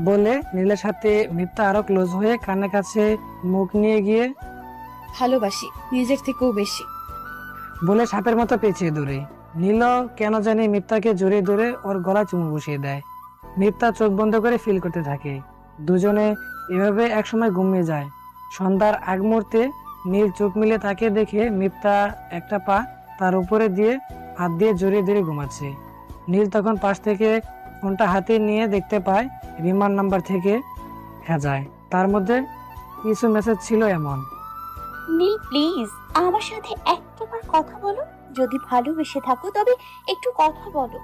বলে নীলের সাথে মিফতা আরো ক্লোজ হয়ে কানের কাছে মুখ নিয়ে গিয়ে ভালোবাসি নিজের থেকেও বেশি বলে সাপের মতো পেঁচিয়ে ধরে। নীল কেন জানি মিফতাকে জড়িয়ে ধরে ওর গলায় চুমু বসিয়ে দেয়। মিফতা চোখ বন্ধ করে ফিল করতে থাকে। দুজনে এভাবে একসময় ঘুমিয়ে যায়। সন্ধ্যার আগ মুহূর্তে নীল চোখ মিলে তাকে দেখে মিফতা একটা পা তার উপরে দিয়ে হাত দিয়ে জড়িয়ে ধরে ঘুমাচ্ছে। নীল তখন পাশ থেকে ফোনটা হাতে নিয়ে দেখতে পায় রিমার নাম্বার থেকে যায়। তার মধ্যে কিছু মেসেজ ছিল এমন। নীল প্লিজ আমার সাথে একটাবার কথা বলো, যদি ভালোবেসে থাকো তবে একটু কথা বলো।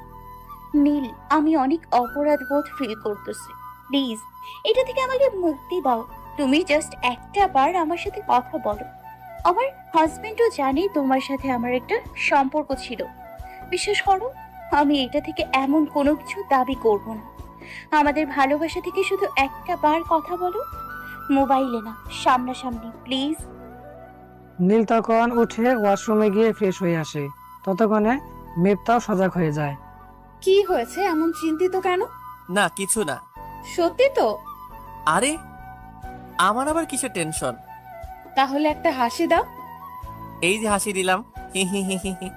নীল, আমি অনেক অপরাধ বোধ ফিল করতেছি, প্লিজ এটা থেকে আমাকে মুক্তি দাও। তুমি জাস্ট একটা বার আমার সাথে কথা বলো। আমার হাজবেন্ডও জানে তোমার সাথে আমার একটা সম্পর্ক ছিল। বিশ্বাস করো, আমি এটা থেকে এমন কোনো কিছু দাবি করব না। আমাদের ভালোবাসা থেকে শুধু একটা বার কথা বলো, মোবাইলে না, সামনাসামনি প্লিজ। নীল তখন উঠে ওয়াশরুমে গিয়ে ফ্রেশ হয়ে আসে। ততক্ষণে মিফতাও সজাগ হয়ে যায়। কি হয়েছে, এমন চিন্তিত কেন? না, কিছু না। সত্যি তো? আরে, আমার আবার কিসের টেনশন? তাহলে একটা হাসি দাও। এই যে হাসি দিলাম। হি হি হি হি হি।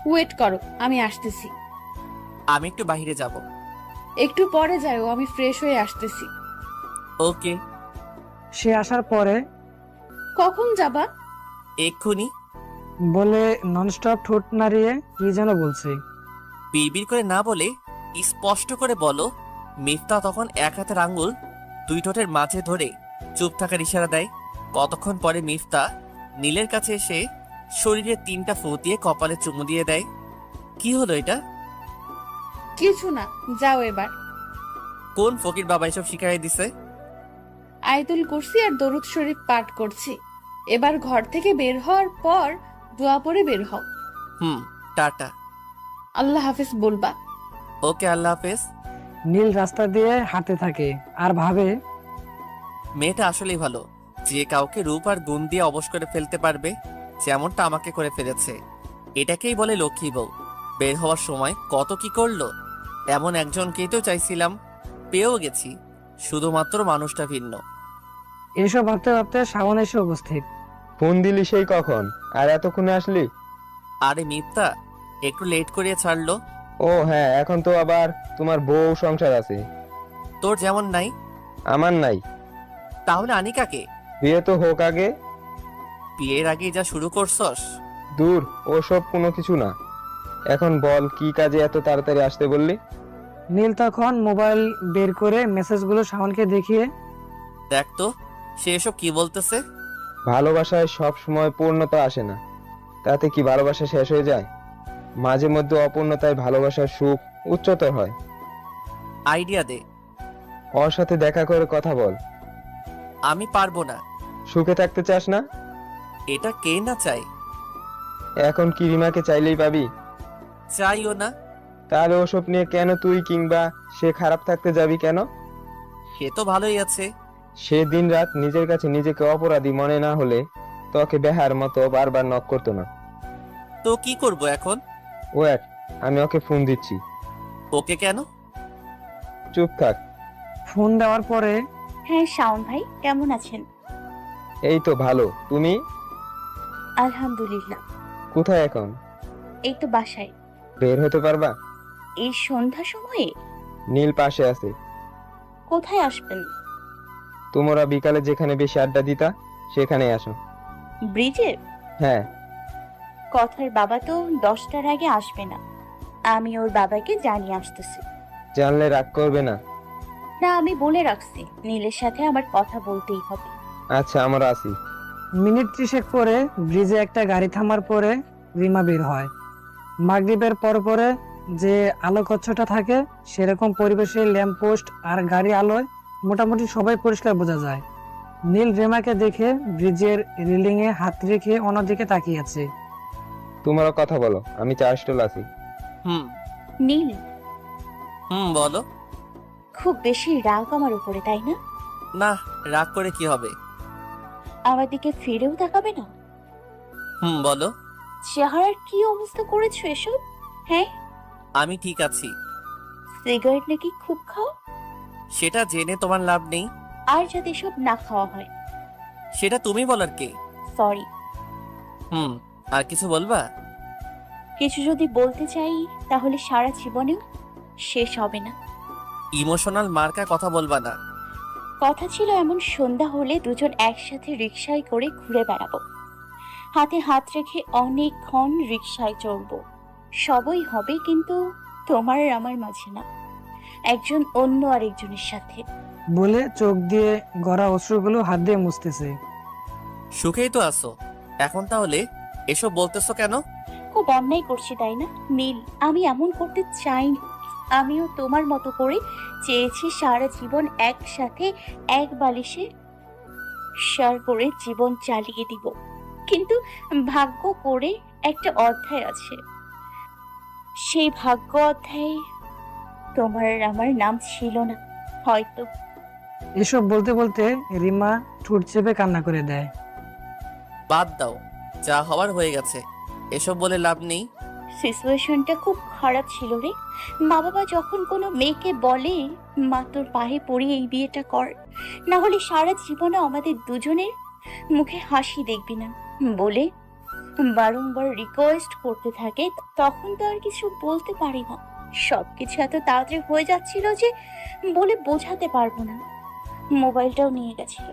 ওয়েট করো, আমি আসতেছি। আমি একটু বাইরে যাব। একটু পরে যাও, আমি ফ্রেশ হয়ে আসতেছি। ওকে। সে আসার পরে কখন যাবা? এক্ষুনি। বলে ননস্টপ ঠোঁট নাড়িয়ে কি যেন বলছে। বিড়বিড় করে না বলে স্পষ্ট করে বলো। মিফতা তখন এক হাতের আঙ্গুল দুই ঠোঁটের মাঝে ধরে চুপ থাকার ইশারা দেয়। কতক্ষণ পরে মিফতা নীলের কাছে এসে শরীরে 3টা ফু দিয়ে কপালে চুমু দিয়ে দেয়। কি হলো এটা? কিছু না, যাও এবার। কোন ফকির বাবা এসব শিখাই দিছে? আয়াতুল কুরসি আর দরুদ শরীফ পাঠ করছি। এবার ঘর থেকে বের হওয়ার পর দোয়া পড়ে বের হও। টাটা। আল্লাহ হাফেজ বলবা। ওকে, আল্লাহ হাফেজ। নীল রাস্তা দিয়ে হাঁটতে থাকে আর ভাবে, মেয়েটা আসলেই ভালো, যে কাউকে রূপ আর গুণ দিয়ে অবশ করে ফেলতে পারবে, যেমনটা আমাকে করে ফেলেছে। এটাকেই বলে লক্ষ্মী বউ। বের হওয়ার সময় কত কি করলো। এমন একজনকেই তো চাইছিলাম, পেয়েও গেছি। শুধুমাত্র মানুষটা ভিন্ন। এসব ভাবতে ভাবতে শাওন এসে উপস্থিত। ফোন দিলি সেই কখন, আর এতক্ষণে আসলি? আরে মিথ্যা, একটু লেট করিয়ে ছাড়লো। ও হ্যাঁ, এখন তো আবার তোমার বউ সংসার আছে। তোর যেমন নাই। আমার নাই। তাহলে আনিকাকে? বিয়ে তো হোক আগে। বিয়ের আগে যা শুরু করছস। দূর, ওসব কোনো কিছু না। এখন বল, কি কাজে এত তাড়াতাড়ি আসতে বললি? নীল তখন মোবাইল বের করে মেসেজগুলো শাওনকে দেখিয়ে, দেখ তো সে এসব কি বলতেছে। ভালোবাসায় সব সময় পূর্ণতা আসে না, তাতে কি ভালোবাসা শেষ হয়ে যায়? মাঝে মধ্যে অপূর্ণতায় ভালোবাসার সুখ উচ্চতর হয়। আইডিয়া দে। ওর সাথে দেখা করে কথা বল। আমি পারবো না। সুখে থাকতে চাস না? এটা কে না চাই? এখন কি রিমাকে চাইলেই পাবি? চাইও না। তাহলে ওসব নিয়ে কেন তুই কিংবা সে খারাপ থাকতে যাবি কেন? সে তো ভালোই আছে। সে দিন রাত নিজের কাছে নিজেকে অপরাধী মনে না হলে তোকে বেহার মতো বারবার নক করতো না। তো কি করব এখন? ওয়েট, আমি ওকে ফোন দিচ্ছি। ওকে কেন? চুপ থাক। ফোন দেওয়ার পরে, হ্যাঁ শাওন ভাই, কেমন আছেন? এই তো ভালো, তুমি? আলহামদুলিল্লাহ। কোথায় এখন? এই তো বাসায়। বের হতে পারবা? এই সন্ধ্যা সময়ে? নীল পাশে আছে। কোথায় আসবেন? তোমরা বিকালে যেখানে বেশি আড্ডা দিতা সেখানে আসো। ব্রিজে? হ্যাঁ। কথার বাবা তো 10টার আগে আসবে না। আমি ওর বাবাকে জানিয়ে আসতেছি। জানলে রাগ করবে না? না, আমি বলে রাখছি নীলের সাথে আমার কথা বলতেই হবে। আচ্ছা, আমরা আসি। মিনিট 30 পরে ব্রিজে একটা গাড়ি থামার পরে রিমা বের হয়। মাগরিবের পরে যে আলোকচ্ছটা থাকে সেরকম পরিবেশে ল্যাম্পপোস্ট আর গাড়ি আলোয় মোটামুটি সবাই পরিষ্কার বোঝা যায়। নীল রিমাকে দেখে ব্রিজের রেলিং এ হাত রেখে অন্যদিকে তাকিয়ে আছে। তোমরা কথা বলো, আমি চা স্টল আছি। নীল, বলো। খুব বেশি রাগ আমার উপরে, তাই না? না, রাগ করে কি হবে? আমার দিকে ফিরেও তাকাবে না? বলো। চেহারার কি অবস্থা করেছো এসব? হ্যাঁ, আমি ঠিক আছি। সিগারেট নাকি খুব খাও? সেটা জেনে তোমার লাভ নেই। আর যদি এসব না খাওয়া হয়? সেটা তুমি বলার কে? সরি। আর কিছু বলবা? কিছু যদি বলতে চাই তাহলে সারা জীবনেও শেষ হবে না। ইমোশনাল মার্কা কথা বলবা না। কথা ছিল এমন সন্ধ্যা হলে দুজন একসাথে রিকশায় করে ঘুরে বেড়াবো, হাতে হাত রেখে অনেকক্ষণ রিকশায় চড়বো। সবই হবে, কিন্তু তোমার আর আমার মাঝে না, একজন অন্য আরেকজনের সাথে। বলে চোখ দিয়ে গড়া অশ্রুগুলো হাত দিয়ে মুছতেছে। সুখেই তো আছো এখন, তাহলে এসব বলতেছো কেন? খুব অন্যায় করছি তাই না নীল? আমি এমন করতে চাইনি। আমিও তোমার মতো করে চেয়েছি সারা জীবন একসাথে এক বালিশে শেয়ার করে জীবন চালিয়ে দিব, কিন্তু ভাগ্য করে একটা অধ্যায় আছে। সেই ভাগ্য অধ্যায়ে তোমার আর আমার নাম ছিল না হয়তো। এসব বলতে বলতে রিমা ঠোঁট চেপে কান্না করে দেয়। বাদ দাও, যা হওয়ার হয়ে গেছে, এসব বলে লাভ নেই। সিচুয়েশনটা খুব খারাপ ছিল রে। মা বাবা যখন কোনো মেয়েকে বলে মা তোর পায়ে পড়ি এই বিয়েটা কর, না হলে সারা জীবনে আমাদের দুজনের মুখে হাসি দেখবি না বলে বারংবার রিকোয়েস্ট করতে থাকে, তখন তো আর কিছু বলতে পারি না। সবকিছু এত তাড়াতাড়ি হয়ে যাচ্ছিল যে বলে বোঝাতে পারবো না। মোবাইলটাও নিয়ে গেছিল।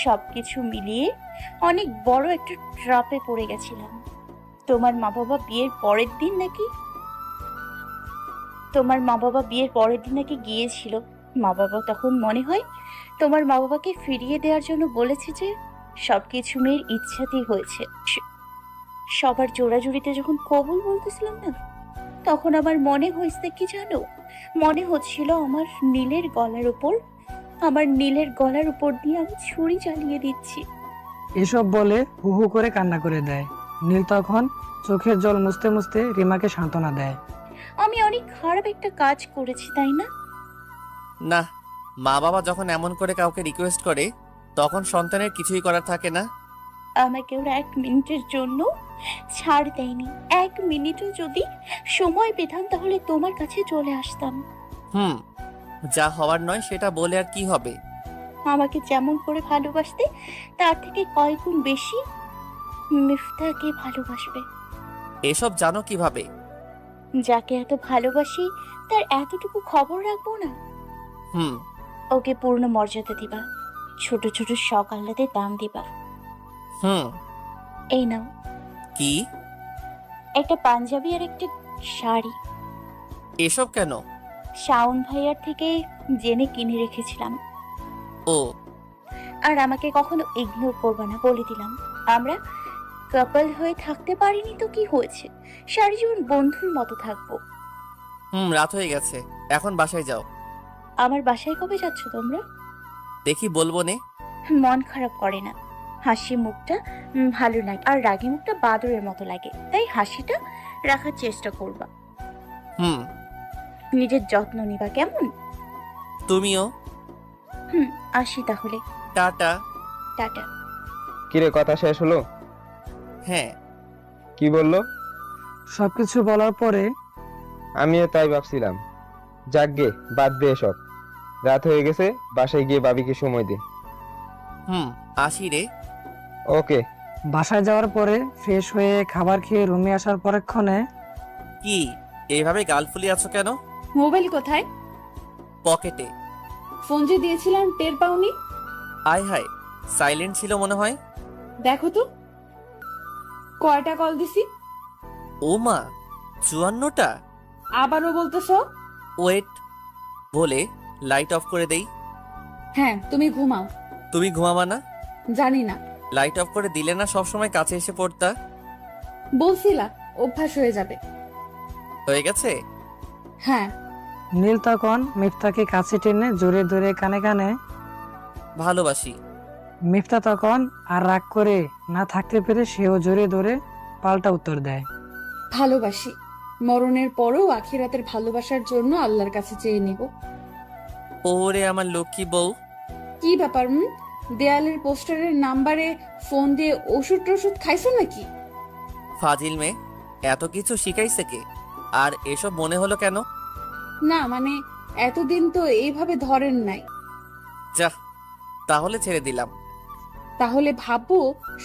সবকিছু মিলিয়ে অনেক বড় একটা ট্রাপে পড়ে গেছিলাম। তোমার মা বাবা বিয়ের পরের দিন নাকি গিয়েছিল। মা বাবা তখন মনে হয় তোমার মা বাবাকে ফিরিয়ে দেওয়ার জন্য বলেছে যে সবকিছু মেয়ের ইচ্ছাতেই হয়েছে। সবার জোড়াজুড়িতে যখন কবুল বলতেছিলাম না, তখন আমার মনে হয়েছে কি জানো? মনে হচ্ছিল আমার নীলের গলার উপর দিয়ে আমি ছুরি চালিয়ে দিচ্ছি। এসব বলে হু হু করে কান্না করে দেয়। নীল তখন চোখের জল মুছতে মুছতে রিমাকে সান্ত্বনা দেয়। আমি অনেক খারাপ একটা কাজ করেছি তাই না? না, মা বাবা যখন এমন করে কাউকে রিকোয়েস্ট করে তখন সন্তানের কিছুই করার থাকে না। আমাকে ওরা 1 মিনিটের জন্য ছাড় দেয়নি। 1 মিনিটও যদি সময় পেতাম তাহলে তোমার কাছে চলে আসতাম। যা হওয়ার নয় সেটা বলে আর কি হবে? আমাকে যেমন করে ভালোবাসতে তার থেকে কয়েক গুণ বেশি মিফতাকে ভালোবাসবে। এসব জানো কিভাবে? যাকে এত ভালোবাসি তার এতটুকু খবর রাখবো না? হুম। ওকে পূর্ণ মর্যাদা দিবা, ছোট ছোট শখ আহ্লাদে দাম দিবা। হুম। এই নাও, কি? একটা পাঞ্জাবি আর একটা শাড়ি। এসব কেন? শাওন ভাইয়ার থেকে জেনে কিনে রেখেছিলাম। ও। আর আমাকে কখনো ইগনোর করবা না বলে দিলাম। আমরা কাপল হয়ে থাকতে পারিনি তো কি হয়েছে, সারা জীবন বন্ধুর মতো থাকবো। রাত হয়ে গেছে, এখন বাসায় যাও। আমার বাসায় কবে যাচ্ছ তোমরা? দেখি বলবো নে। মন খারাপ করে না, হাসি মুখটা ভালো লাগে, আর রাগী মুখটা বাদরের মতো লাগে, তাই হাসিটা রাখার চেষ্টা করবা। হুম। নিজের যত্ন নিবা কেমন? তুমিও। আসি তাহলে। টাটা। টাটা। কিরে, কথা শেষ হলো? হ্যাঁ। কি বললো? সবকিছু বলার পরে আমিও তাই ভাবছিলাম। যাকগে, বাদ দে এসব। রাত হয়ে গেছে, বাসায় গিয়ে ভাবিকে সময় দে। আসি রে। ওকে। বাসায় যাওয়ার পরে ফ্রেশ হয়ে খাবার খেয়ে রুমে আসার পরক্ষণে কি এইভাবে গাল ফুলিয়ে আছো কেন? মোবাইল কোথায়? পকেটে। ফোন যে দিয়েছিলাম টের পাওনি? আয় হায়, সাইলেন্ট ছিল মনে হয়। দেখো তো কয়টা কল দিছি। ও মা, 54টা। আবারও বলতেছো? ওয়েট বলে লাইট অফ করে দেই। হ্যাঁ, তুমি ঘুমাও। তুমি ঘুমাবা না? জানি না, লাইট অফ করে দিলে না সবসময় কাছে এসে পড়তা। বলছিলা অভ্যাস হয়ে যাবে। হয়ে গেছে। হ্যাঁ। নীল তখন মিফতাকে কাছে টেনে জোরে ধরে কানে কানে ভালোবাসি। মিফতা তখন আর রাগ করে না থাকতে পেরে সেও জোরে ধরে পাল্টা উত্তর দেয়, ভালোবাসি। মরণের পরেও আখিরাতের ভালোবাসার জন্য আল্লাহর কাছে চেয়ে নিব। ওরে আমার লক্ষ্মী বউ। কি ব্যাপার? দেয়ালের পোস্টারের নাম্বারে ফোন দিয়ে ওষুধ টষুধ খাইছো নাকি? ফাজিল মেয়ে, এত কিছু শিখাইছে কে? আর এসব মনে হলো কেন? না মানে এতদিন তো এইভাবে ধরেন নাই। যা, তাহলে ছেড়ে দিলাম। তাহলে ভাববো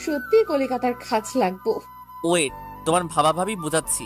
সত্যি কলিকাতার খাজ লাগবো। ওয়েট, তোমার ভাবাভাবি বুঝাচ্ছি।